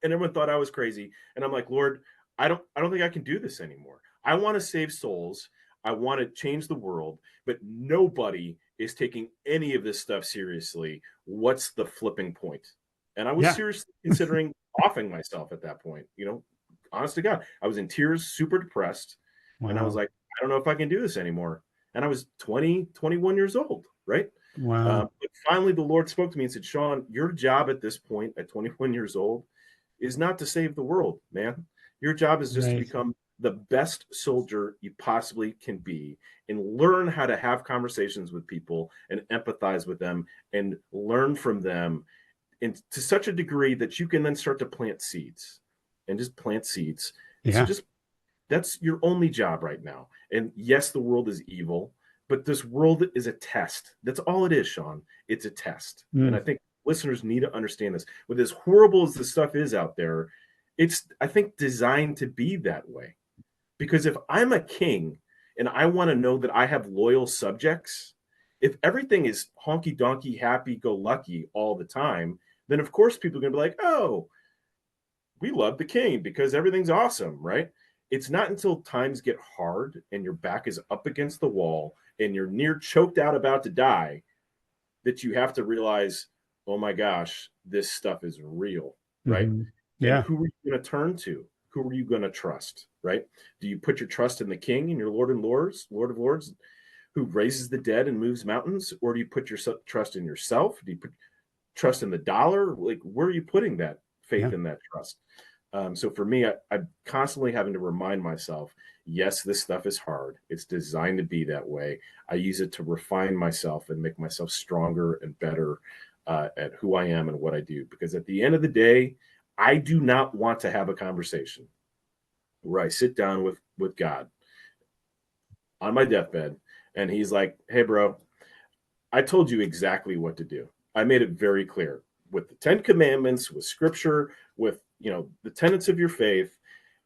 And everyone thought I was crazy. And I'm like, Lord, I don't think I can do this anymore. I want to save souls. I want to change the world, but nobody is taking any of this stuff seriously. What's the flipping point? And I was yeah, seriously considering offing myself at that point. Honest to God, I was in tears, super depressed. And I was wow, like, I don't know if I can do this anymore. And I was 20, 21 years old, right? wow, But finally, the Lord spoke to me and said, Sean, your job at this point, at 21 years old, is not to save the world, man. Your job is just to right, become the best soldier you possibly can be and learn how to have conversations with people and empathize with them and learn from them, and to such a degree that you can then start to plant seeds and just plant seeds. And so yeah, just that's your only job right now. And yes, the world is evil, but this world is a test. That's all it is, Sean. It's a test. And I mm, think listeners need to understand this. With as horrible as the stuff is out there, it's, I think, designed to be that way. Because if I'm a king and I want to know that I have loyal subjects, if everything is honky donkey, happy go lucky all the time, then of course people are going to be like, oh, we love the king because everything's awesome, right? It's not until times get hard and your back is up against the wall and you're near choked out about to die that you have to realize, oh my gosh, this stuff is real, right? hmm, And yeah, who are you going to turn to? Who are you going to trust, right? Do you put your trust in the king and your Lord of Lords, who raises the dead and moves mountains? Or do you put your trust in yourself? Do you put trust in the dollar? Like, where are you putting that yeah, faith and that trust? So for me, I'm constantly having to remind myself, yes, this stuff is hard. It's designed to be that way. I use it to refine myself and make myself stronger and better at who I am and what I do. Because at the end of the day, I do not want to have a conversation where I sit down with God on my deathbed and he's like, hey, bro, I told you exactly what to do. I made it very clear with the 10 commandments, with scripture, with, the tenets of your faith.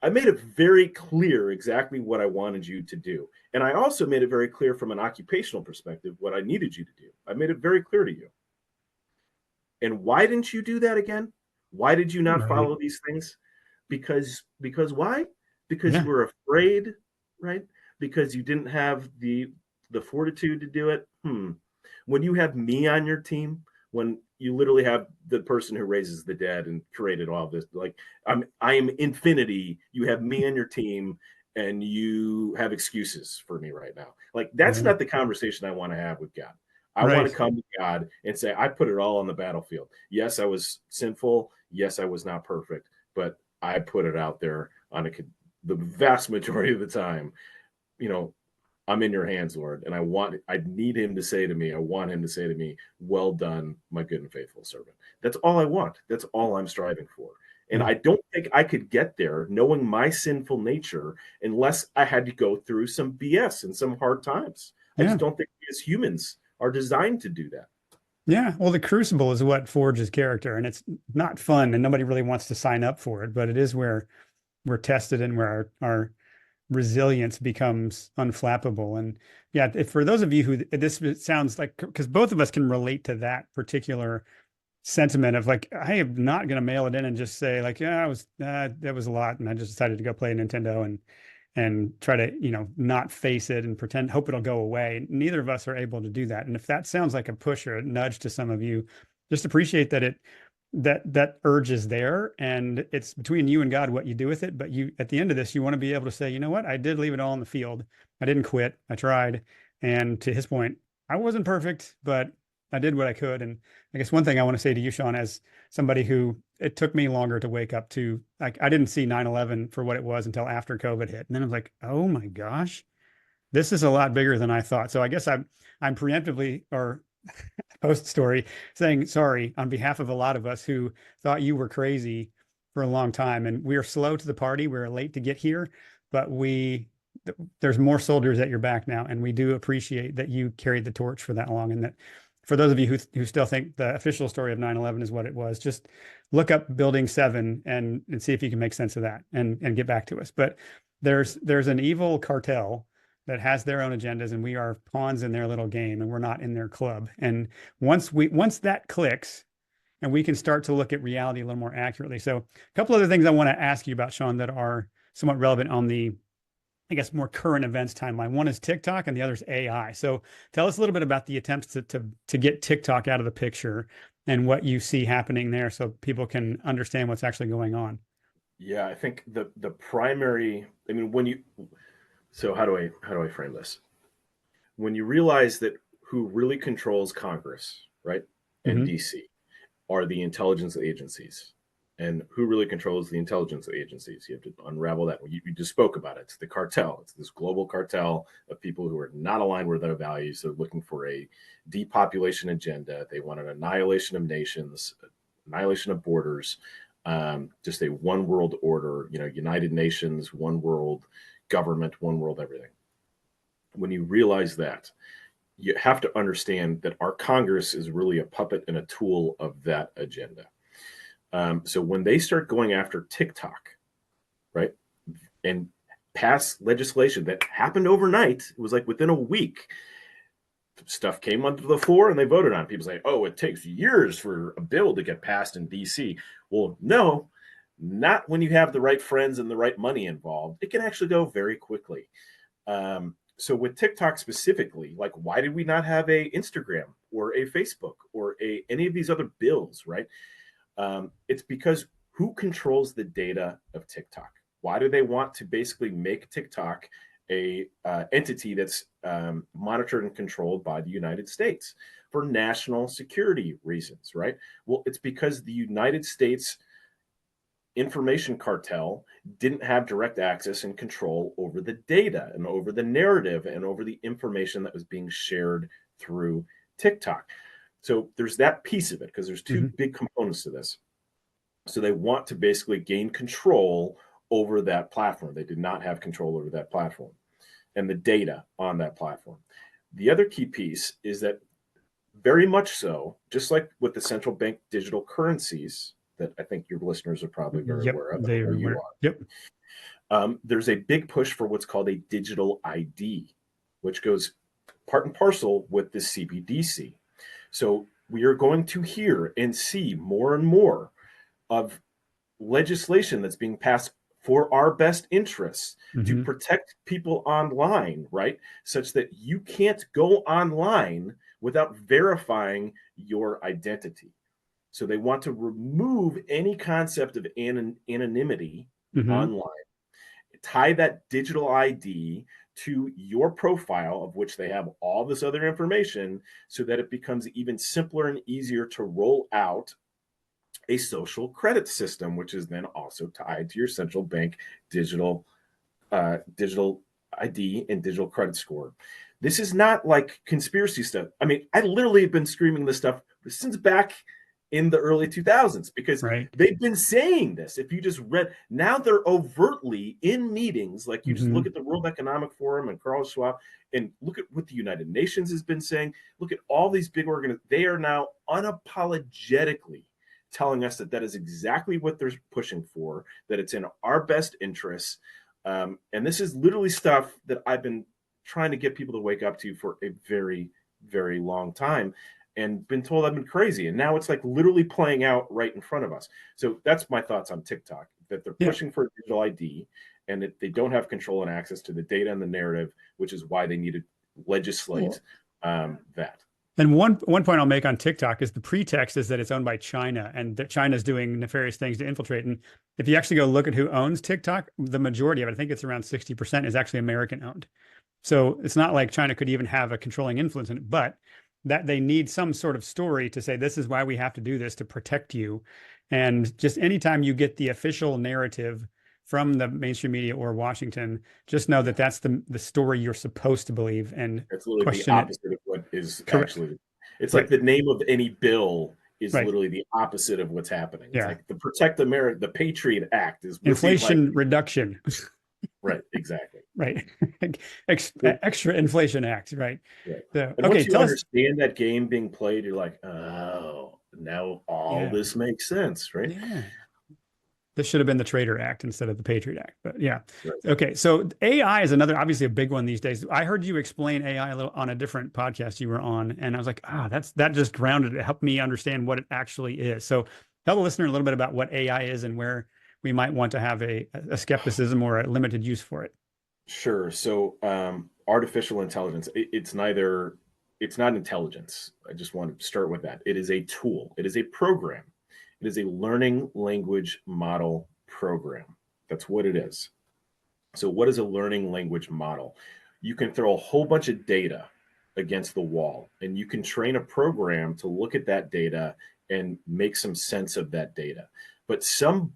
I made it very clear exactly what I wanted you to do. And I also made it very clear from an occupational perspective what I needed you to do. I made it very clear to you. And why didn't you do that again? Why did you not right, follow these things? Because why? Because you yeah, were afraid, right? Because you didn't have the fortitude to do it. When you have me on your team, when you literally have the person who raises the dead and created all this, like I am infinity. You have me on your team, and you have excuses for me right now. Like that's yeah, not the conversation I want to have with God. I want to right, come to God and say, I put it all on the battlefield. Yes, I was sinful. Yes, I was not perfect, but I put it out there on the vast majority of the time. You know, I'm in your hands, Lord. And I need him to say to me, I want him to say to me, well done, my good and faithful servant. That's all I want. That's all I'm striving for. And yeah, I don't think I could get there knowing my sinful nature unless I had to go through some BS and some hard times. I just yeah. don't think we as humans are designed to do that. Yeah, well, the crucible is what forges character, and it's not fun, and nobody really wants to sign up for it, but it is where we're tested and where our resilience becomes unflappable. And yeah, for those of you who this sounds like, because both of us can relate to that particular sentiment of like, I am not going to mail it in and just say like, yeah, that was a lot, and I just decided to go play Nintendo and try to, not face it and pretend, hope it'll go away. Neither of us are able to do that. And if that sounds like a push or a nudge to some of you, just appreciate that that urge is there, and it's between you and God what you do with it. But you, at the end of this, you want to be able to say, you know what, I did leave it all in the field. I didn't quit. I tried. And to his point, I wasn't perfect, but I did what I could. And I guess one thing I want to say to you, Sean, as somebody who it took me longer to wake up to, like, I didn't see 9/11 for what it was until after COVID hit. And then I was like, oh my gosh, this is a lot bigger than I thought. So I guess I'm preemptively, or post story, saying sorry on behalf of a lot of us who thought you were crazy for a long time. And we are slow to the party. We're late to get here, but there's more soldiers at your back now. And we do appreciate that you carried the torch for that long. And that for those of you who still think the official story of 9/11 is what it was, just look up Building 7 and see if you can make sense of that and get back to us. But there's an evil cartel that has their own agendas, and we are pawns in their little game, and we're not in their club. And once that clicks, and we can start to look at reality a little more accurately. So a couple other things I want to ask you about, Sean, that are somewhat relevant on the, I guess, more current events timeline. One is TikTok and the other is AI. So tell us a little bit about the attempts to get TikTok out of the picture and what you see happening there, so people can understand what's actually going on. Yeah, I think the primary, I mean, so how do I frame this? When you realize that who really controls Congress, right, and Mm-hmm. DC are the intelligence agencies. And who really controls the intelligence agencies? You have to unravel that. You just spoke about it. It's the cartel. It's this global cartel of people who are not aligned with their values. They're looking for a depopulation agenda. They want an annihilation of nations, annihilation of borders, just a one world order, United Nations, one world government, one world everything. When you realize that, you have to understand that our Congress is really a puppet and a tool of that agenda. So when they start going after TikTok, right, and pass legislation that happened overnight, it was like within a week, stuff came onto the floor and they voted on it. People say, oh, it takes years for a bill to get passed in DC. Well, no, not when you have the right friends and the right money involved. It can actually go very quickly. So with TikTok specifically, like, why did we not have a Instagram or a Facebook or any of these other bills, right? It's because who controls the data of TikTok? Why do they want to basically make TikTok a entity that's monitored and controlled by the United States for national security reasons, right? Well, it's because the United States information cartel didn't have direct access and control over the data and over the narrative and over the information that was being shared through TikTok. So there's that piece of it, because there's two big components to this. So they want to basically gain control over that platform. They did not have control over that platform and the data on that platform. The other key piece is that, very much so, just like with the central bank digital currencies that I think your listeners are probably very Yep, aware of, they or are you aware. are. Yep. There's a big push for what's called a digital ID, which goes part and parcel with the CBDC. So we are going to hear and see more and more of legislation that's being passed for our best interests to Mm-hmm. protect people online, right? Such that you can't go online without verifying your identity. So they want to remove any concept of anonymity Mm-hmm. online, tie that digital ID to your profile, of which they have all this other information, so that it becomes even simpler and easier to roll out a social credit system, which is then also tied to your central bank digital digital ID and digital credit score. This is not like conspiracy stuff. I mean, I literally have been screaming this stuff since back in the early 2000s, because Right. they've been saying this. If you just read, now they're overtly in meetings, like you just Mm-hmm. look at the World Economic Forum and Carl Schwab and look at what the United Nations has been saying. Look at all these big organizations. They are now unapologetically telling us that is exactly what they're pushing for, that it's in our best interests. And this is literally stuff that I've been trying to get people to wake up to for a very, very long time, and been told I've been crazy. And now it's like literally playing out right in front of us. So that's my thoughts on TikTok, that they're Yeah. pushing for a digital ID and that they don't have control and access to the data and the narrative, which is why they need to legislate Well, that. And one point I'll make on TikTok is the pretext is that it's owned by China and that China's doing nefarious things to infiltrate. And if you actually go look at who owns TikTok, the majority of it, I think it's around 60%, is actually American owned. So it's not like China could even have a controlling influence in it, but that they need some sort of story to say, this is why we have to do this to protect you. And just anytime you get the official narrative from the mainstream media or Washington, just know that that's the story you're supposed to believe and It's literally the question it. opposite of what is Correct. actually. It's like Right. the name of any bill is Right. literally the opposite of what's happening. It's Yeah. like the Protect America, the Patriot Act is really like Inflation reduction. right, exactly. Right. But, Extra inflation act. Right. right. So, And okay. once you Tell us. understand that game being played, you're like, oh, now all Yeah. this makes sense, right? Yeah. This should have been the Trader Act instead of the Patriot Act. But yeah. Right. Okay. So AI is another, obviously a big one these days. I heard you explain AI a little on a different podcast you were on, and I was like, that just grounded it, helped me understand what it actually is. So tell the listener a little bit about what AI is and where we might want to have a skepticism or a limited use for it. Sure. So artificial intelligence, it's not intelligence. I just want to start with that. It is a tool. It is a program. It is a learning language model program. That's what it is. So what is a learning language model? You can throw a whole bunch of data against the wall and you can train a program to look at that data and make some sense of that data. But someone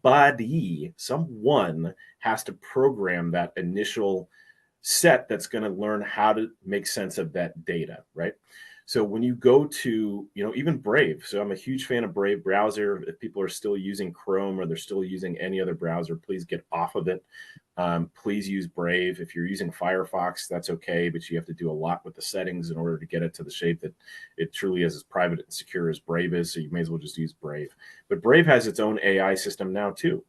has to program that initial set that's going to learn how to make sense of that data, right? So when you go to, even Brave, so I'm a huge fan of Brave browser. If people are still using Chrome or they're still using any other browser, please get off of it. Please use Brave. If you're using Firefox, that's okay, but you have to do a lot with the settings in order to get it to the shape that it truly is as private and secure as Brave is. So you may as well just use Brave. But Brave has its own AI system now too.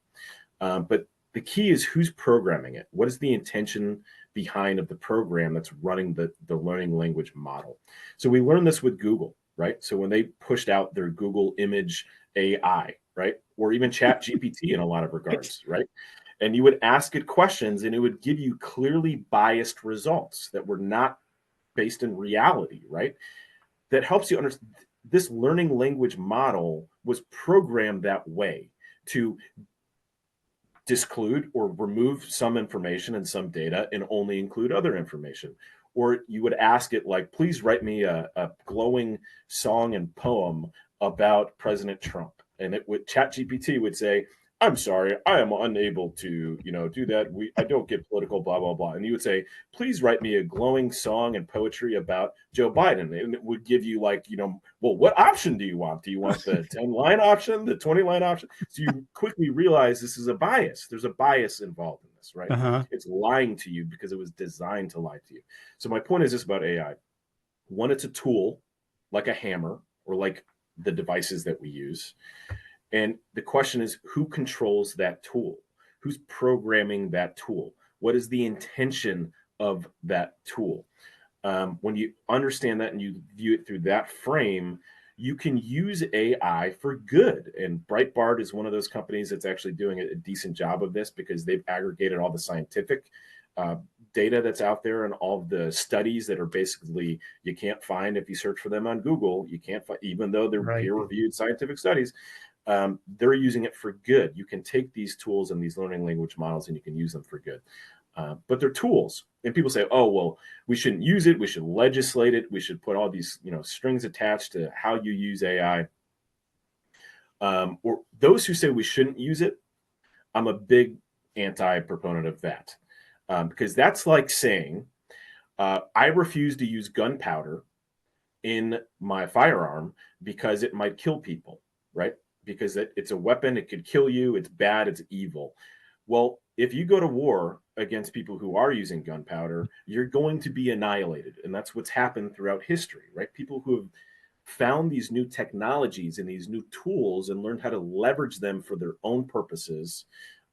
But the key is who's programming it. What is the intention behind of the program that's running the learning language model? So we learned this with Google, right? So when they pushed out their Google image AI, right? Or even Chat GPT in a lot of regards, right? And you would ask it questions and it would give you clearly biased results that were not based in reality, right? That helps you understand this learning language model was programmed that way to disclude or remove some information and some data and only include other information. Or you would ask it like, please write me a glowing song and poem about President Trump. And it would ChatGPT would say, I'm sorry, I am unable to, do that. I don't get political, blah, blah, blah. And you would say, please write me a glowing song and poetry about Joe Biden. And it would give you like, well, what option do you want? Do you want the 10-line option, the 20-line option? So you quickly realize this is a bias. There's a bias involved in this, right? Uh-huh. It's lying to you because it was designed to lie to you. So my point is this about AI. One, it's a tool like a hammer or like the devices that we use. And the question is, who controls that tool? Who's programming that tool? What is the intention of that tool? When you understand that and you view it through that frame, you can use AI for good. And Breitbart is one of those companies that's actually doing a decent job of this because they've aggregated all the scientific data that's out there and all the studies that are basically you can't find if you search for them on Google. You can't find, even though they're Right. peer-reviewed scientific studies. They're using it for good. You can take these tools and these learning language models and you can use them for good. But they're tools. And people say, oh, well, we shouldn't use it. We should legislate it. We should put all these, strings attached to how you use AI. Or those who say we shouldn't use it, I'm a big anti-proponent of that. Because that's like saying, I refuse to use gunpowder in my firearm because it might kill people, right? Because it's a weapon, it could kill you, it's bad, it's evil. Well, if you go to war against people who are using gunpowder, you're going to be annihilated. And that's what's happened throughout history, right? People who have found these new technologies and these new tools and learned how to leverage them for their own purposes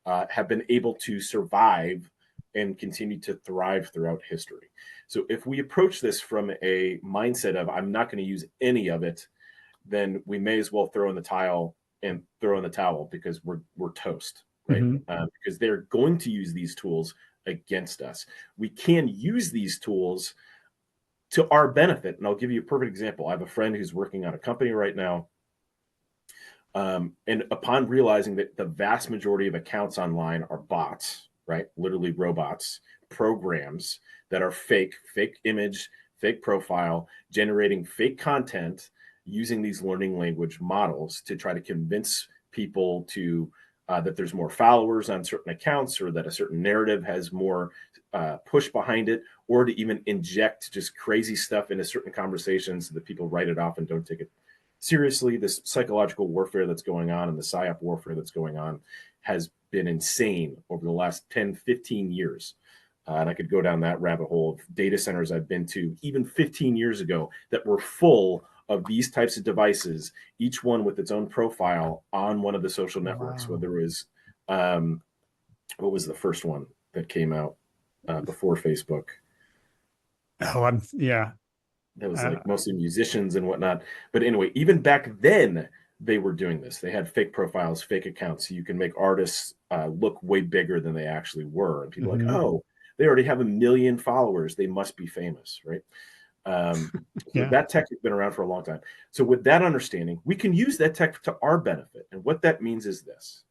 have been able to survive and continue to thrive throughout history. So if we approach this from a mindset of I'm not going to use any of it, then we may as well throw in the towel because we're toast, right? Mm-hmm. Because they're going to use these tools against us. We can use these tools to our benefit. And I'll give you a perfect example. I have a friend who's working on a company right now. And upon realizing that the vast majority of accounts online are bots, right? Literally robots, programs that are fake image, fake profile, generating fake content using these learning language models to try to convince people to that there's more followers on certain accounts, or that a certain narrative has more push behind it, or to even inject just crazy stuff into certain conversations so that people write it off and don't take it seriously. This psychological warfare that's going on and the psyop warfare that's going on has been insane over the last 10, 15 years. And I could go down that rabbit hole of data centers I've been to even 15 years ago that were full of these types of devices, each one with its own profile on one of the social networks. Wow. Whether it was, what was the first one that came out before Facebook? Oh, yeah. That was like mostly musicians and whatnot. But anyway, even back then, they were doing this. They had fake profiles, fake accounts. So you can make artists look way bigger than they actually were. And people are like, oh, they already have 1 million followers. They must be famous, right? So that tech has been around for a long time. So with that understanding, we can use that tech to our benefit. And what that means is this.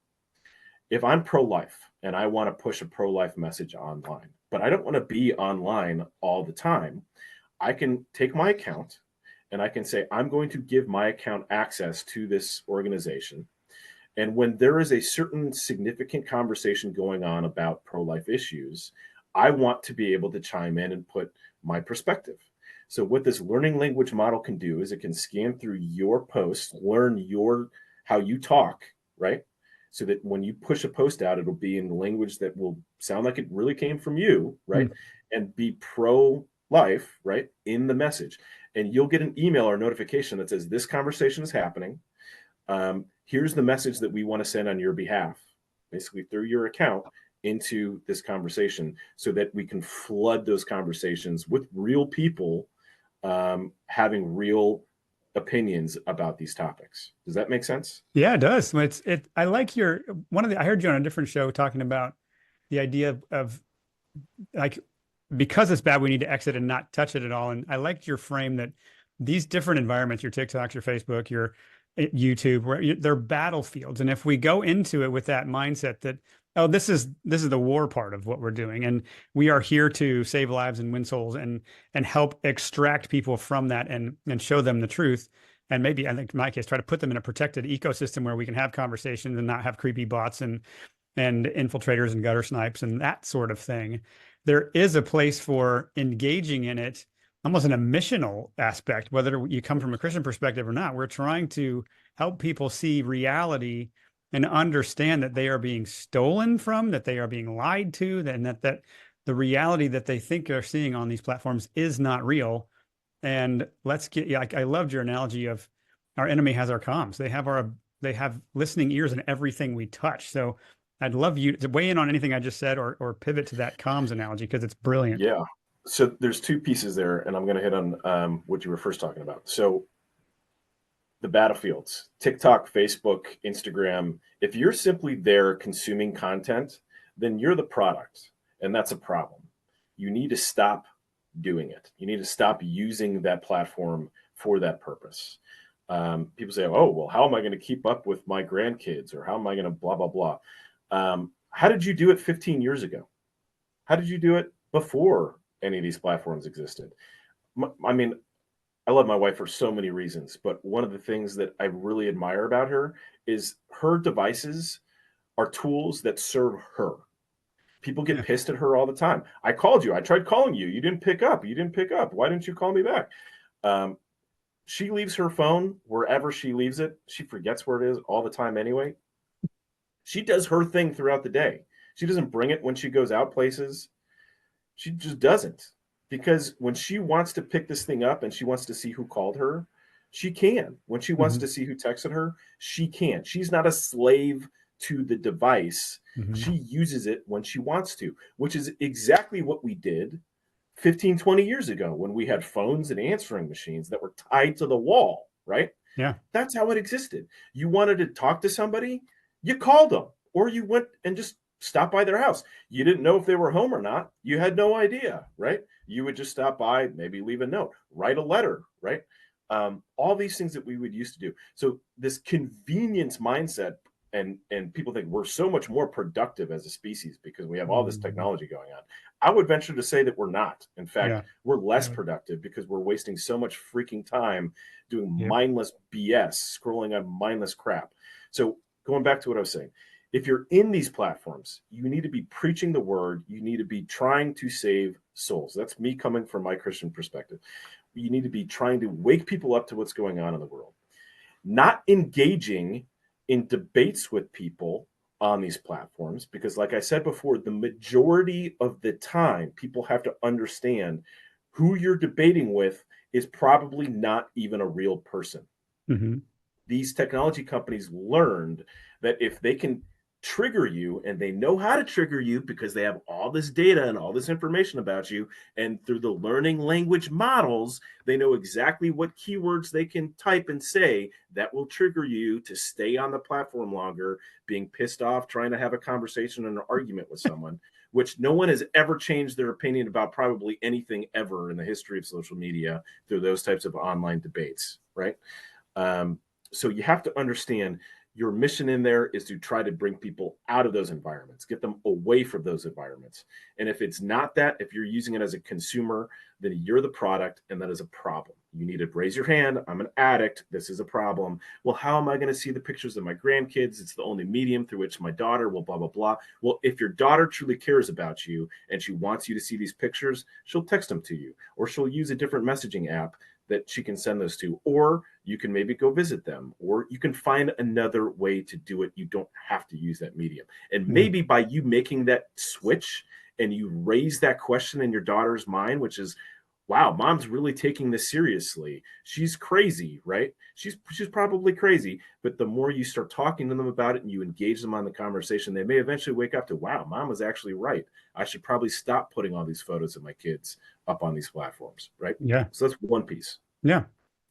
If I'm pro-life and I want to push a pro-life message online, but I don't want to be online all the time, I can take my account and I can say, I'm going to give my account access to this organization. And when there is a certain significant conversation going on about pro-life issues, I want to be able to chime in and put my perspective. So what this learning language model can do is it can scan through your posts, learn how you talk, right? So that when you push a post out, it'll be in language that will sound like it really came from you, right? And be pro-life, right, in the message. And you'll get an email or notification that says, this conversation is happening. Here's the message that we want to send on your behalf, basically through your account into this conversation, so that we can flood those conversations with real people having real opinions about these topics. Does that make sense? Yeah, it does. I like I heard you on a different show talking about the idea of like, because it's bad, we need to exit and not touch it at all. And I liked your frame that these different environments, your TikTok, your Facebook, your YouTube, they're battlefields. And if we go into it with that mindset that, oh, this is the war part of what we're doing, and we are here to save lives and win souls and help extract people from that and show them the truth. And maybe, I think in my case, try to put them in a protected ecosystem where we can have conversations and not have creepy bots and infiltrators and gutter snipes and that sort of thing. There is a place for engaging in it, almost in a missional aspect, whether you come from a Christian perspective or not. We're trying to help people see reality and understand that they are being stolen from, that they are being lied to, and that the reality that they think they're seeing on these platforms is not real. And I loved your analogy of our enemy has our comms. They have listening ears in everything we touch. So I'd love you to weigh in on anything I just said, or pivot to that comms analogy, because it's brilliant. Yeah. So there's two pieces there, and I'm going to hit on what you were first talking about. So the battlefields, TikTok, Facebook, Instagram, if you're simply there consuming content, then you're the product, and that's a problem. You need to stop doing it. You need to stop using that platform for that purpose. People say, oh, well, how am I going to keep up with my grandkids, or how am I going to blah, blah, blah. How did you do it 15 years ago? How did you do it before any of these platforms existed? I mean, I love my wife for so many reasons, but one of the things that I really admire about her is her devices are tools that serve her. People get pissed at her all the time. I called you. I tried calling you. You didn't pick up. Why didn't you call me back? She leaves her phone wherever she leaves it. She forgets where it is all the time anyway. She does her thing throughout the day. She doesn't bring it when she goes out places. She just doesn't. Because when she wants to pick this thing up and she wants to see who called her, she can. When she wants to see who texted her, she can. She's not a slave to the device. She uses it when she wants to, which is exactly what we did 15, 20 years ago when we had phones and answering machines that were tied to the wall, right? Yeah. That's how it existed. You wanted to talk to somebody, you called them, or you went and just stop by their house. You didn't know if they were home or not. You had no idea, right? You would just stop by, maybe leave a note, write a letter, right? All these things that we would used to do. So this convenience mindset, and people think we're so much more productive as a species because we have all this technology going on. I would venture to say that we're not. In fact, Yeah. we're less productive because we're wasting so much freaking time doing Yep. mindless BS, scrolling on mindless crap. So going back to what I was saying, if you're in these platforms, you need to be preaching the word. You need to be trying to save souls. That's me coming from my Christian perspective. You need to be trying to wake people up to what's going on in the world, not engaging in debates with people on these platforms, because like I said before, the majority of the time people have to understand who you're debating with is probably not even a real person. Mm-hmm. These technology companies learned that if they can trigger you, and they know how to trigger you because they have all this data and all this information about you, and through the learning language models, they know exactly what keywords they can type and say that will trigger you to stay on the platform longer, being pissed off, trying to have a conversation and an argument with someone, which no one has ever changed their opinion about probably anything ever in the history of social media through those types of online debates, right? So you have to understand your mission in there is to try to bring people out of those environments, get them away from those environments. And if it's not that, if you're using it as a consumer, then you're the product, and that is a problem. You need to raise your hand. I'm an addict. This is a problem. Well, how am I going to see the pictures of my grandkids? It's the only medium through which my daughter will blah, blah, blah. Well, if your daughter truly cares about you and she wants you to see these pictures, she'll text them to you, or she'll use a different messaging app that she can send those to, or you can maybe go visit them, or you can find another way to do it. You don't have to use that medium. And maybe by you making that switch and you raise that question in your daughter's mind, which is, wow, mom's really taking this seriously. She's crazy, right? She's probably crazy. But the more you start talking to them about it and you engage them on the conversation, they may eventually wake up to, wow, mom was actually right. I should probably stop putting all these photos of my kids up on these platforms, right? Yeah. So that's one piece. Yeah.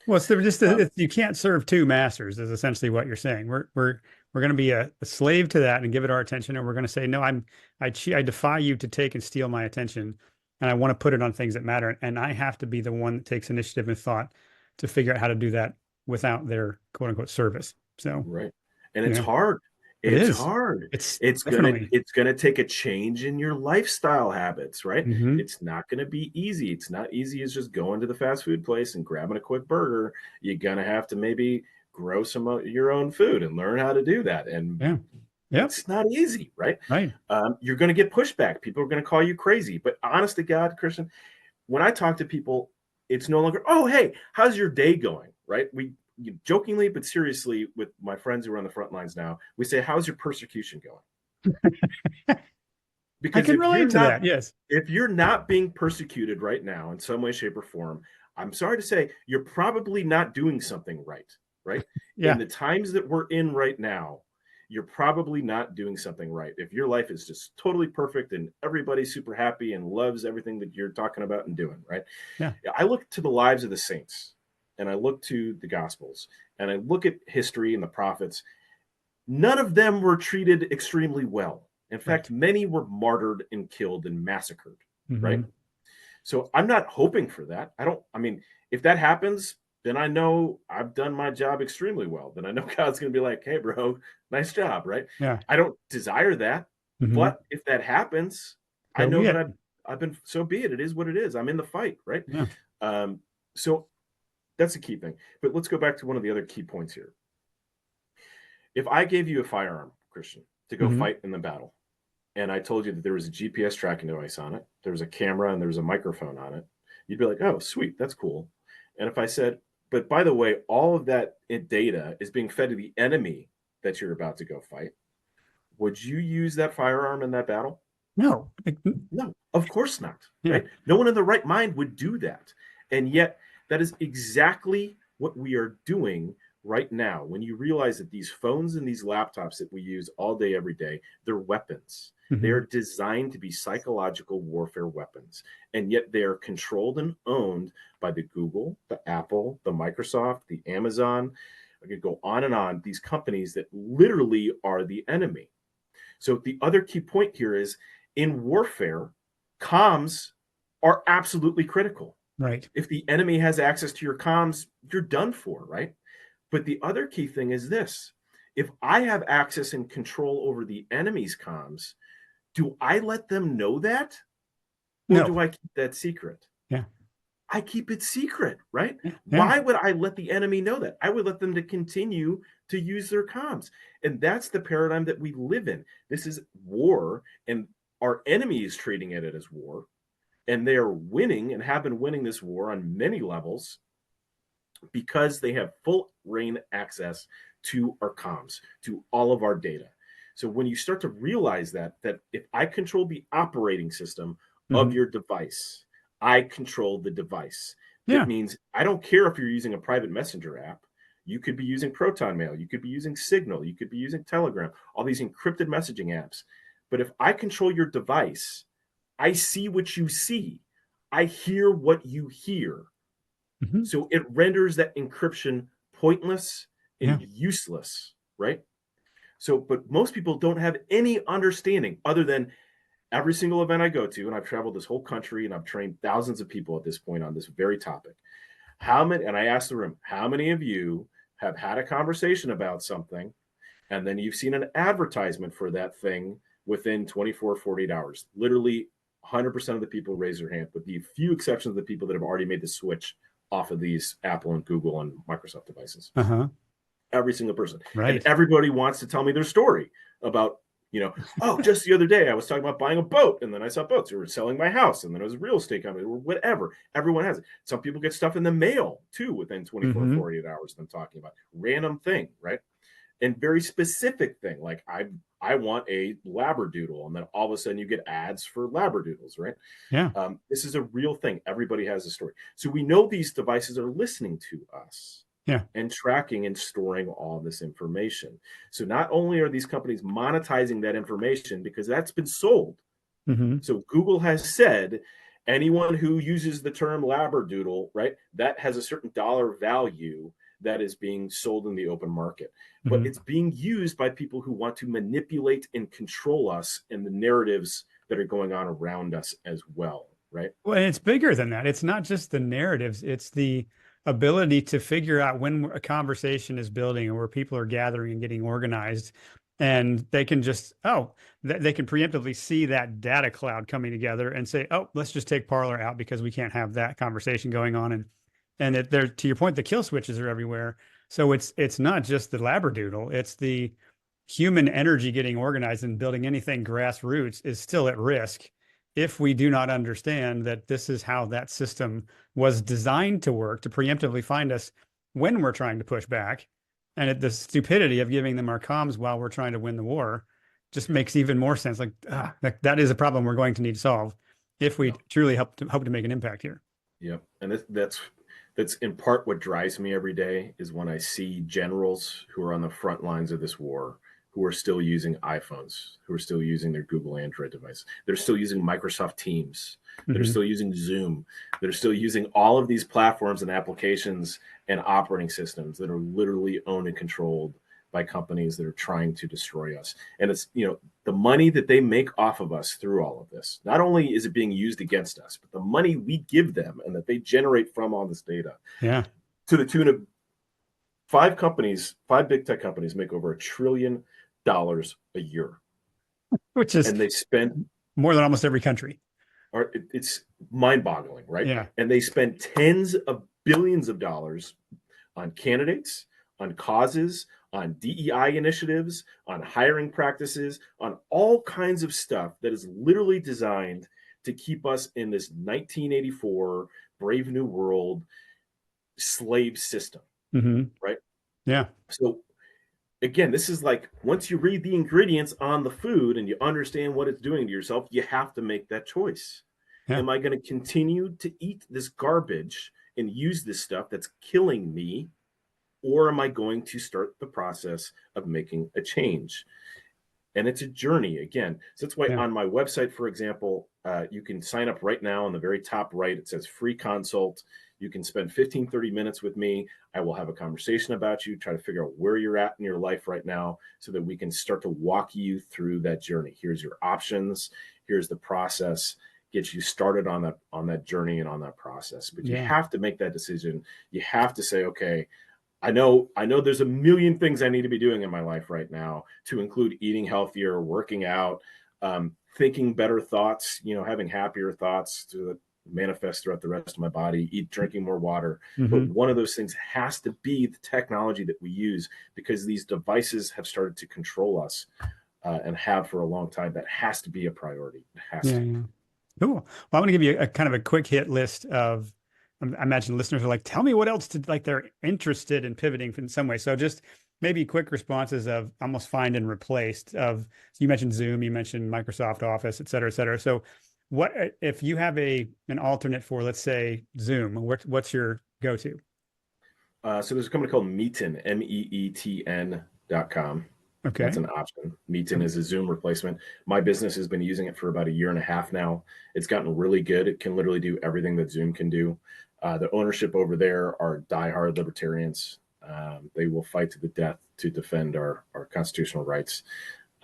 Well, it's just you can't serve two masters is essentially what you're saying. We're going to be a slave to that and give it our attention, and we're going to say, no, I defy you to take and steal my attention, and I want to put it on things that matter, and I have to be the one that takes initiative and thought to figure out how to do that without their quote unquote service. So right, and it's hard. It It's is. hard. It's gonna take a change in your lifestyle habits, right? It's not gonna be easy. It's not easy as just going to the fast food place and grabbing a quick burger. You're gonna have to maybe grow some of your own food and learn how to do that. And it's not easy, right? Right. You're gonna get pushback. People are gonna call you crazy. But honest to God, Christian, when I talk to people, it's no longer, oh, hey, how's your day going? Right? Jokingly but seriously, with my friends who are on the front lines now, we say, how's your persecution going? Because I can relate to that. Yes. If you're not being persecuted right now in some way, shape, or form, I'm sorry to say, you're probably not doing something right. Yeah. In the times that we're in right now, you're probably not doing something right. If your life is just totally perfect and everybody's super happy and loves everything that you're talking about and doing, right? Yeah. I look to the lives of the saints, and I look to the Gospels, and I look at history and the prophets. None of them were treated extremely well. In fact, many were martyred and killed and massacred, right? So I'm not hoping for that. If that happens, then I know I've done my job extremely well. Then I know God's going to be like, hey, bro, nice job, right? Yeah. I don't desire that. But if that happens, I know that I've been, so be it. It is what it is. I'm in the fight, right? Yeah. So that's a key thing. But let's go back to one of the other key points here. If I gave you a firearm, Christian, to go fight in the battle, and I told you that there was a GPS tracking device on it, there was a camera, and there was a microphone on it, you'd be like, oh, sweet, that's cool. And if I said, but by the way, all of that data is being fed to the enemy that you're about to go fight, would you use that firearm in that battle? No. No, of course not. Right? No one in the right mind would do that. And yet that is exactly what we are doing right now. When you realize that these phones and these laptops that we use all day, every day, they're weapons. They are designed to be psychological warfare weapons. And yet they are controlled and owned by the Google, the Apple, the Microsoft, the Amazon. I could go on and on. These companies that literally are the enemy. So the other key point here is in warfare, comms are absolutely critical. Right. If the enemy has access to your comms, you're done for, right? But the other key thing is this. If I have access and control over the enemy's comms, do I let them know that? Or No. do I keep that secret? Yeah. I keep it secret, right? Yeah. Why would I let the enemy know that? I would let them to continue to use their comms. And that's the paradigm that we live in. This is war, and our enemy is treating it as war. And they are winning and have been winning this war on many levels because they have full reign access to our comms, to all of our data. So when you start to realize that if I control the operating system of your device, I control the device. Yeah. That means I don't care if you're using a private messenger app. You could be using Proton Mail. You could be using Signal. You could be using Telegram, all these encrypted messaging apps. But if I control your device, I see what you see. I hear what you hear. So it renders that encryption pointless and useless, right? So, but most people don't have any understanding other than every single event I go to, and I've traveled this whole country and I've trained thousands of people at this point on this very topic. How many, and I asked the room, how many of you have had a conversation about something and then you've seen an advertisement for that thing within 24, 48 hours? Literally 100% of the people raise their hand, with the few exceptions of the people that have already made the switch off of these Apple and Google and Microsoft devices. Every single person. Right. And everybody wants to tell me their story about, oh, just the other day I was talking about buying a boat, and then I saw boats. They were selling my house, and then it was a real estate company, or whatever. Everyone has it. Some people get stuff in the mail too within 24, 48 hours of them talking about random thing, right? And very specific thing, like I want a labradoodle, and then all of a sudden you get ads for labradoodles, right? Yeah. This is a real thing. Everybody has a story. So we know these devices are listening to us. Yeah. And tracking and storing all this information. So not only are these companies monetizing that information because that's been sold. So Google has said anyone who uses the term labradoodle, right, that has a certain dollar value that is being sold in the open market. But it's being used by people who want to manipulate and control us and the narratives that are going on around us as well, right? Well, and it's bigger than that. It's not just the narratives, it's the ability to figure out when a conversation is building or where people are gathering and getting organized. And they can just, they can preemptively see that data cloud coming together and say, oh, let's just take Parler out because we can't have that conversation going on. And there, to your point, the kill switches are everywhere. So it's not just the labradoodle, it's the human energy getting organized, and building anything grassroots is still at risk if we do not understand that this is how that system was designed to work, to preemptively find us when we're trying to push back. And the stupidity of giving them our comms while we're trying to win the war just makes even more sense. Like, that is a problem we're going to need to solve if we truly hope to make an impact here. Yep. And that's in part what drives me every day, is when I see generals who are on the front lines of this war, who are still using iPhones, who are still using their Google Android devices. They're still using Microsoft Teams. They're still using Zoom. They're still using all of these platforms and applications and operating systems that are literally owned and controlled by companies that are trying to destroy us. And it's, the money that they make off of us through all of this, not only is it being used against us, but the money we give them and that they generate from all this data. Yeah. To the tune of five big tech companies make over $1 trillion a year. Which is, and they spend more than almost every country. It's mind-boggling, right? Yeah. And they spend tens of billions of dollars on candidates, on causes, on DEI initiatives, on hiring practices, on all kinds of stuff that is literally designed to keep us in this 1984 Brave New World slave system, right? Yeah. So again, this is like, once you read the ingredients on the food and you understand what it's doing to yourself, you have to make that choice. Yeah. Am I going to continue to eat this garbage and use this stuff that's killing me? Or am I going to start the process of making a change? And it's a journey again. So that's why on my website, for example, you can sign up right now on the very top right. It says free consult. You can spend 15, 30 minutes with me. I will have a conversation about you, try to figure out where you're at in your life right now so that we can start to walk you through that journey. Here's your options. Here's the process. Get you started on that journey and on that process. But you have to make that decision. You have to say, okay, I know there's a million things I need to be doing in my life right now, to include eating healthier, working out, thinking better thoughts, having happier thoughts to manifest throughout the rest of my body, drinking more water. But one of those things has to be the technology that we use, because these devices have started to control us and have for a long time. That has to be a priority. It has to. Yeah. Cool. Well, I want to give you a kind of a quick hit list of, I imagine listeners are like, tell me what else they're interested in pivoting in some way. So just maybe quick responses of almost find and replaced so you mentioned Zoom, you mentioned Microsoft Office, et cetera, et cetera. So what, if you have an alternate for, let's say, Zoom, what's your go-to? So there's a company called Meeten, MEETN.com. Okay. That's an option. Meeten is a Zoom replacement. My business has been using it for about 1.5 years now. It's gotten really good. It can literally do everything that Zoom can do. The ownership over there are diehard libertarians. They will fight to the death to defend our constitutional rights.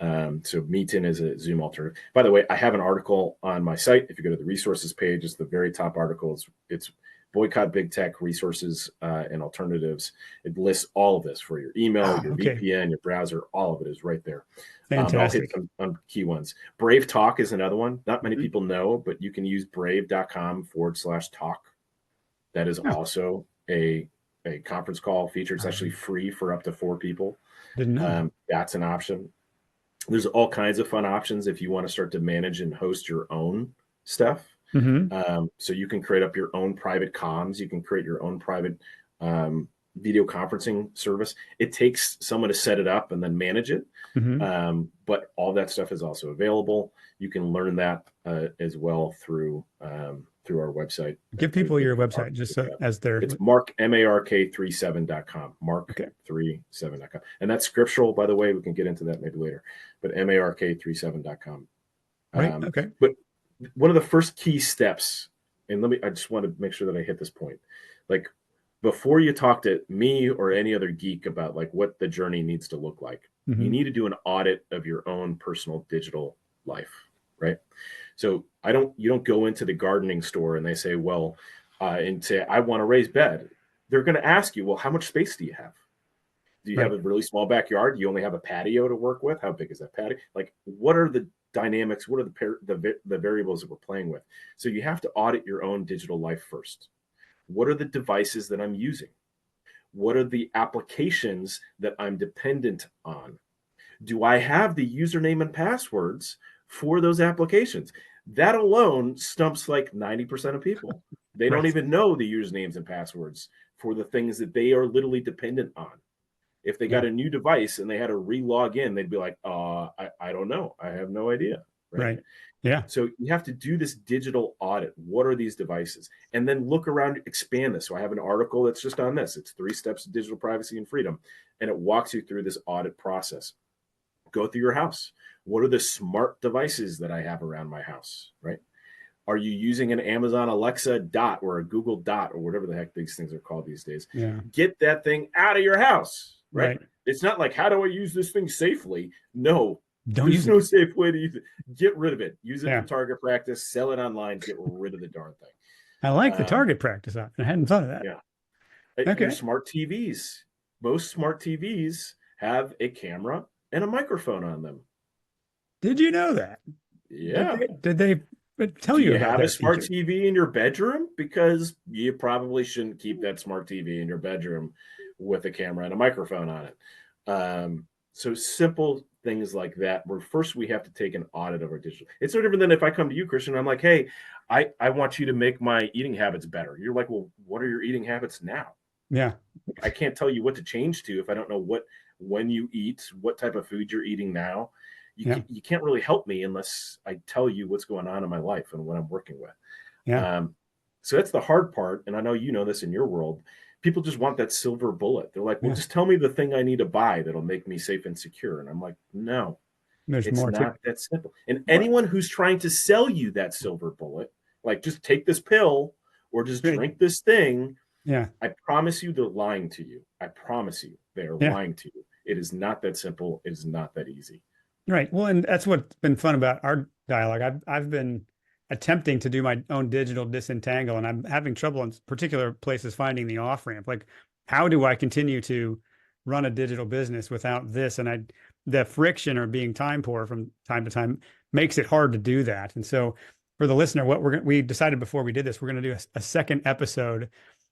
So Meeten is a Zoom alternative. By the way, I have an article on my site. If you go to the resources page, it's the very top article. It's boycott big tech resources and alternatives. It lists all of this for your email, your VPN, your browser. All of it is right there. Fantastic. I'll hit some key ones. Brave Talk is another one. Not many people know, but you can use brave.com/talk. That is also a conference call feature. It's actually free for up to 4 people. Didn't know. That's an option. There's all kinds of fun options if you want to start to manage and host your own stuff. So you can create up your own private comms. You can create your own private video conferencing service. It takes someone to set it up and then manage it. But all that stuff is also available. You can learn that as well through our website. Give people your website just so, as their. It's mark37.com. Mark37.com. And that's scriptural, by the way. We can get into that maybe later. But mark37.com. Right. Okay. But one of the first key steps, and I just want to make sure that I hit this point. Like, before you talk to me or any other geek about like what the journey needs to look like, you need to do an audit of your own personal digital life, right? So you don't go into the gardening store and they say, well, and say, I want a raised bed. They're going to ask you, well, how much space do you have? Do you have a really small backyard? You only have a patio to work with? How big is that patio? Like, what are the dynamics? What are the variables that we're playing with? So you have to audit your own digital life first. What are the devices that I'm using? What are the applications that I'm dependent on? Do I have the username and passwords for those applications? That alone stumps like 90% of people. They don't even know the usernames and passwords for the things that they are literally dependent on. If they got a new device and they had to re-log in, they'd be like, I don't know. I have no idea. Right. Yeah. So you have to do this digital audit. What are these devices? And then look around, expand this. So I have an article that's just on this. It's 3 steps to digital privacy and freedom. And it walks you through this audit process. Go through your house. What are the smart devices that I have around my house, right? Are you using an Amazon Alexa Dot or a Google Dot or whatever the heck these things are called these days? Yeah. Get that thing out of your house, right? It's not like, how do I use this thing safely? No, there's no safe way to use it. Get rid of it. Use it for target practice. Sell it online. Get rid of the darn thing. I like the target practice option. I hadn't thought of that. Yeah. Your smart TVs. Most smart TVs have a camera and a microphone on them. Did you know that? Yeah. Did they tell you about that? Do you have a smart TV in your bedroom? Because you probably shouldn't keep that smart TV in your bedroom with a camera and a microphone on it. So simple things like that, where first we have to take an audit of our digital. It's no different than if I come to you, Christian, I'm like, hey, I want you to make my eating habits better. You're like, well, what are your eating habits now? Yeah. I can't tell you what to change to if I don't know when you eat, what type of food you're eating now. You can't really help me unless I tell you what's going on in my life and what I'm working with. So that's the hard part. And I know you know this in your world. People just want that silver bullet. They're like, well, just tell me the thing I need to buy that'll make me safe and secure. And I'm like, no, it's not that simple. And anyone who's trying to sell you that silver bullet, like just take this pill or just Great. drink this thing. Yeah. I promise you they're lying to you. I promise you they are Yeah. lying to you. It is not that simple. It is not that easy. Right. Well, and that's what's been fun about our dialogue. I've been attempting to do my own digital disentangle, and I'm having trouble in particular places finding the off ramp. Like, how do I continue to run a digital business without this? And the friction or being time poor from time to time makes it hard to do that. And so, for the listener, what we decided before we did this, we're going to do a second episode,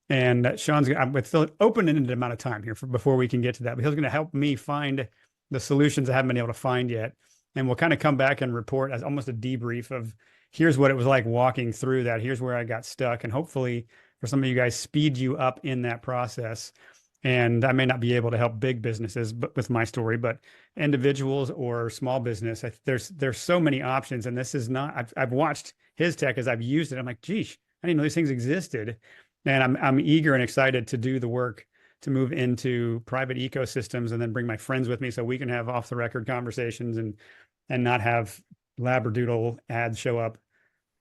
and Sean's with the open-ended amount of time here before we can get to that, but he's going to help me find the solutions I haven't been able to find yet. And we'll kind of come back and report as almost a debrief of here's what it was like walking through that. Here's where I got stuck. And hopefully for some of you guys, speed you up in that process. And I may not be able to help big businesses but with my story, but individuals or small business, there's so many options. And this is not, I've watched his tech as I've used it. I'm like, geez, I didn't know these things existed. And I'm eager and excited to do the work to move into private ecosystems and then bring my friends with me so we can have off the record conversations and not have labradoodle ads show up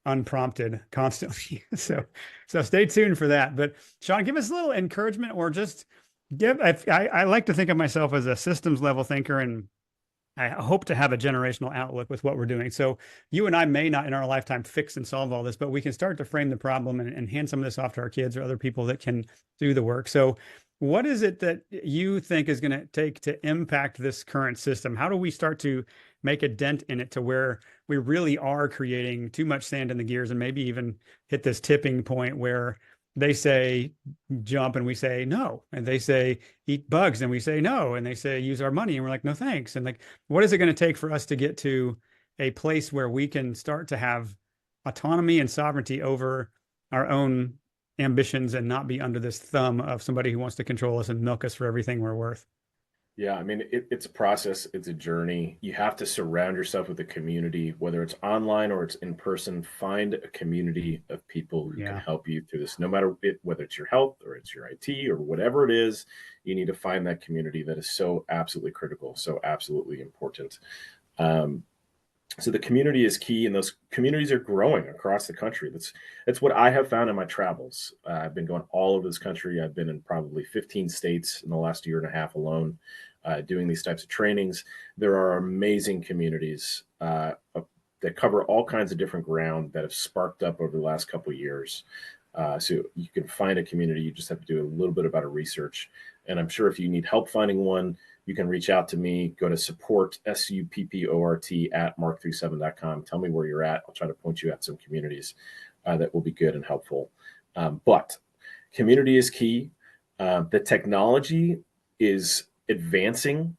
unprompted constantly. So stay tuned for that. But Sean, give us a little encouragement or just I like to think of myself as a systems level thinker, and I hope to have a generational outlook with what we're doing. So you and I may not in our lifetime fix and solve all this, but we can start to frame the problem and hand some of this off to our kids or other people that can do the work. So what is it that you think is going to take to impact this current system? How do we start to make a dent in it to where we really are creating too much sand in the gears and maybe even hit this tipping point where they say jump and we say no, and they say eat bugs and we say no, and they say use our money and we're like no thanks. And like, what is it going to take for us to get to a place where we can start to have autonomy and sovereignty over our own ambitions and not be under this thumb of somebody who wants to control us and milk us for everything we're worth? Yeah, I mean, it's a process, it's a journey. You have to surround yourself with a community, whether it's online or it's in person. Find a community of people who can Yeah. help you through this, no matter whether it's your health or it's your IT or whatever it is. You need to find that community that is so absolutely critical, so absolutely important. Um, so the community is key, and those communities are growing across the country. That's what I have found in my travels. I've been going all over this country. I've been in probably 15 states in the last year and a half alone, doing these types of trainings. There are amazing communities that cover all kinds of different ground that have sparked up over the last couple of years. So you can find a community. You just have to do a little bit about a research. And I'm sure if you need help finding one, you can reach out to me. Go to support, SUPPORT at mark37.com. Tell me where you're at. I'll try to point you at some communities that will be good and helpful. But community is key. The technology is advancing.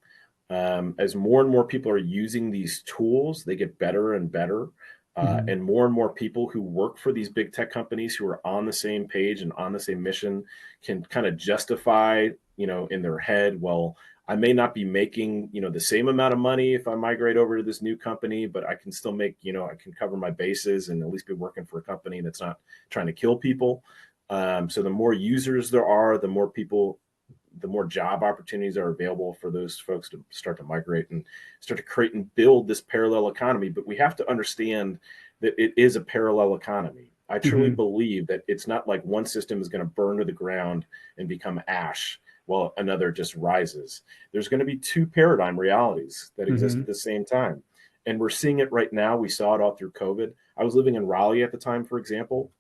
As more and more people are using these tools, they get better and better. And more people who work for these big tech companies who are on the same page and on the same mission can kind of justify, in their head, well, I may not be making, the same amount of money if I migrate over to this new company, but I can still make, I can cover my bases and at least be working for a company that's not trying to kill people. So the more users there are, the more people, the more job opportunities are available for those folks to start to migrate and start to create and build this parallel economy. But we have to understand that it is a parallel economy. I truly believe that it's not like one system is going to burn to the ground and become ash while another just rises. There's going to be two paradigm realities that exist at the same time. And we're seeing it right now. We saw it all through COVID. I was living in Raleigh at the time, for example.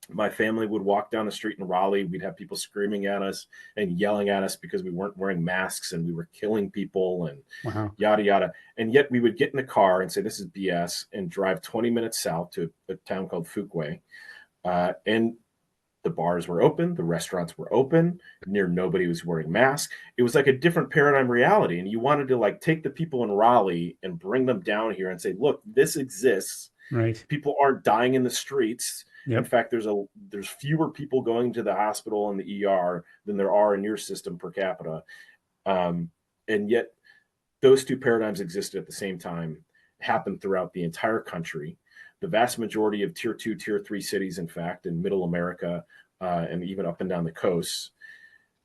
My family would walk down the street in Raleigh. We'd have people screaming at us and yelling at us because we weren't wearing masks and we were killing people and yada, yada. And yet we would get in the car and say, this is BS, and drive 20 minutes south to a town called Fuquay. And the bars were open, the restaurants were open, near nobody was wearing masks. It was like a different paradigm reality. And you wanted to take the people in Raleigh and bring them down here and say, look, this exists. Right. People aren't dying in the streets. Yep. In fact, there's fewer people going to the hospital and the ER than there are in your system per capita. And yet those two paradigms existed at the same time, happened throughout the entire country. The vast majority of tier 2, tier 3 cities, in fact, in middle America and even up and down the coast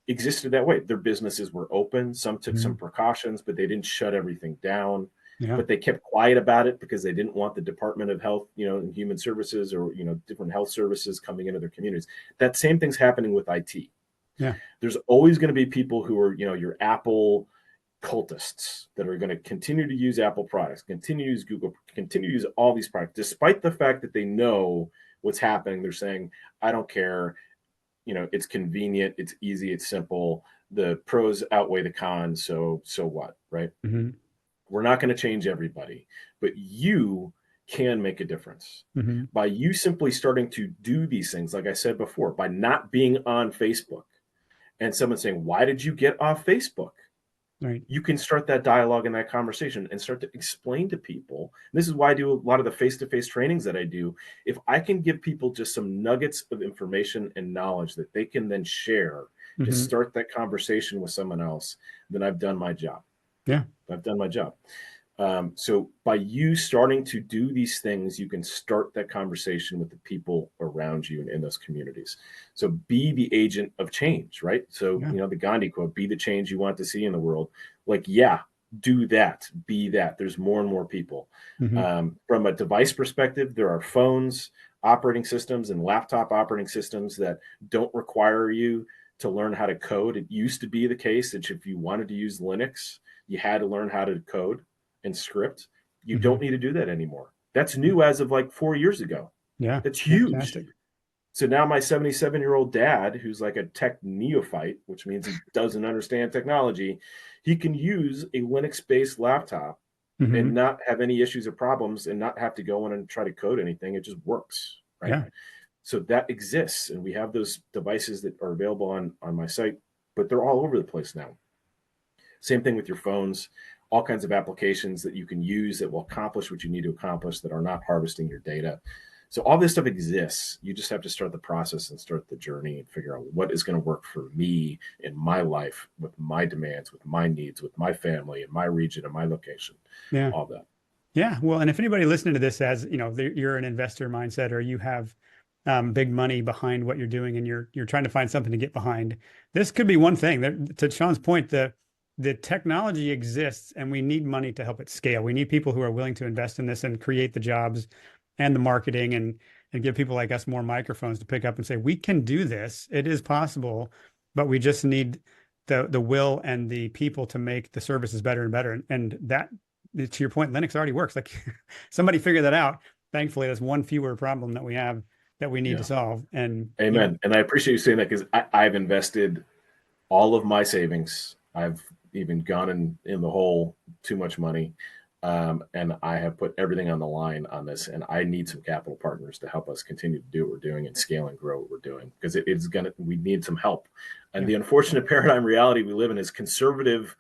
existed that way. Their businesses were open. Some took some precautions, but they didn't shut everything down. Yeah. but they kept quiet about it because they didn't want the Department of Health, and Human Services, or different health services coming into their communities. That same thing's happening with IT. Yeah. There's always going to be people who are, your Apple cultists that are going to continue to use Apple products, continue to use Google, continue to use all these products, despite the fact that they know what's happening. They're saying, I don't care. It's convenient, it's easy, it's simple. The pros outweigh the cons. So what, right? Mm-hmm. We're not going to change everybody, but you can make a difference Mm-hmm. by you simply starting to do these things. Like I said before, by not being on Facebook and someone saying, why did you get off Facebook? Right. You can start that dialogue and that conversation and start to explain to people. And this is why I do a lot of the face-to-face trainings that I do. If I can give people just some nuggets of information and knowledge that they can then share to Mm-hmm. start that conversation with someone else, then I've done my job. Yeah. I've done my job. So by you starting to do these things, you can start that conversation with the people around you and in those communities. So be the agent of change, right? So, Yeah. the Gandhi quote, be the change you want to see in the world. Like, yeah, do that, be that. There's more and more people. Mm-hmm. From a device perspective, there are phones, operating systems, and laptop operating systems that don't require you to learn how to code. It used to be the case that if you wanted to use Linux, you had to learn how to code and script. You Mm-hmm. don't need to do that anymore. That's new as of like 4 years ago. Yeah. That's huge. Fantastic. So now my 77-year-old dad, who's like a tech neophyte, which means he doesn't understand technology, he can use a Linux-based laptop Mm-hmm. and not have any issues or problems and not have to go in and try to code anything. It just works, right? Yeah. So that exists, and we have those devices that are available on my site, but they're all over the place now. Same thing with your phones, all kinds of applications that you can use that will accomplish what you need to accomplish that are not harvesting your data. So all this stuff exists. You just have to start the process and start the journey and figure out what is going to work for me in my life, with my demands, with my needs, with my family, in my region, in my location, Yeah. all that. Yeah. Well, and if anybody listening to this has, you're an investor mindset, or you have big money behind what you're doing, and you're trying to find something to get behind, this could be one thing. That, to Sean's point, the technology exists, and we need money to help it scale. We need people who are willing to invest in this and create the jobs and the marketing, and give people like us more microphones to pick up and say, we can do this. It is possible, but we just need the will and the people to make the services better and better. And that, to your point, Linux already works. Like, somebody figured that out. Thankfully, that's one fewer problem that we have that we need to Yeah. solve. And Amen. And I appreciate you saying that, because I've invested all of my savings. I've even gone in the hole, too much money. And I have put everything on the line on this, and I need some capital partners to help us continue to do what we're doing and scale and grow what we're doing, because we need some help. And Yeah. the unfortunate paradigm reality we live in is conservatives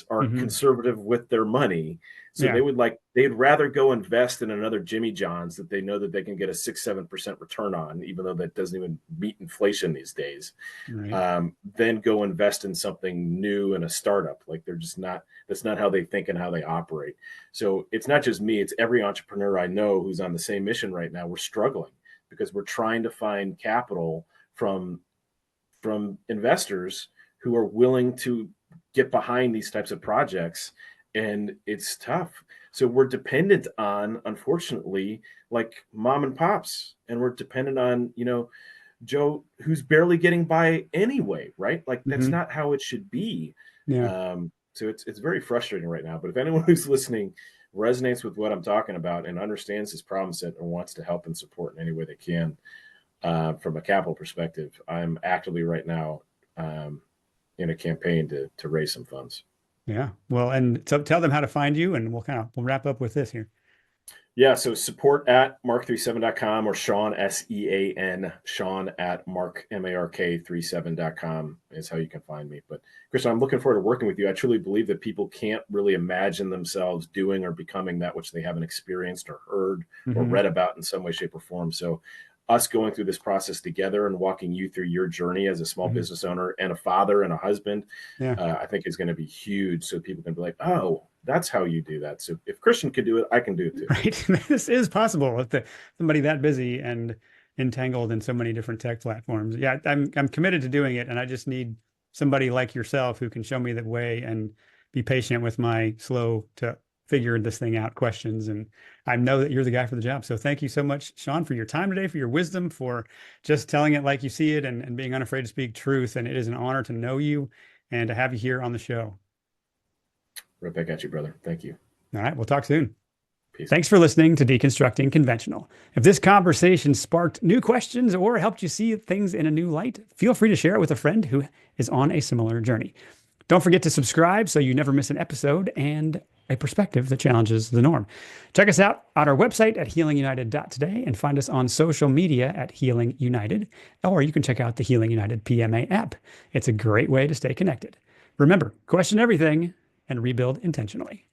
are Mm-hmm. conservative with their money. So Yeah. they'd rather go invest in another Jimmy John's that they know that they can get a 6-7% return on, even though that doesn't even meet inflation these days. Right. Then go invest in something new in a startup. Like, that's not how they think and how they operate. So it's not just me, it's every entrepreneur I know who's on the same mission right now. We're struggling because we're trying to find capital from investors who are willing to get behind these types of projects, and it's tough. So we're dependent on, unfortunately, like mom and pops, and we're dependent on, Joe, who's barely getting by anyway, right? Like, that's Mm-hmm. not how it should be. Yeah. So it's very frustrating right now. But if anyone who's listening resonates with what I'm talking about and understands this problem set and wants to help and support in any way they can, from a capital perspective, I'm actively right now in a campaign to raise some funds. Yeah. Well, and so tell them how to find you, and we'll wrap up with this here. Yeah, so support at mark37.com, or Sean, SEAN, Sean at mark37.com is how you can find me. But Christian, I'm looking forward to working with you. I truly believe that people can't really imagine themselves doing or becoming that which they haven't experienced or heard or Mm-hmm. read about in some way, shape, or form. So us going through this process together and walking you through your journey as a small Mm-hmm. business owner and a father and a husband, Yeah. I think is going to be huge. So people can be like, oh, that's how you do that. So if Christian could do it, I can do it too. Right. This is possible with somebody that busy and entangled in so many different tech platforms. Yeah, I'm committed to doing it, and I just need somebody like yourself who can show me the way, and be patient with my slow to figure this thing out questions. And I know that you're the guy for the job. So thank you so much, Sean, for your time today, for your wisdom, for just telling it like you see it and being unafraid to speak truth. And it is an honor to know you and to have you here on the show. Right back at you, brother. Thank you. All right. We'll talk soon. Peace. Thanks for listening to Deconstructing Conventional. If this conversation sparked new questions or helped you see things in a new light, feel free to share it with a friend who is on a similar journey. Don't forget to subscribe so you never miss an episode and a perspective that challenges the norm. Check us out on our website at healingunited.today and find us on social media at Healing United, or you can check out the Healing United PMA app. It's a great way to stay connected. Remember, question everything and rebuild intentionally.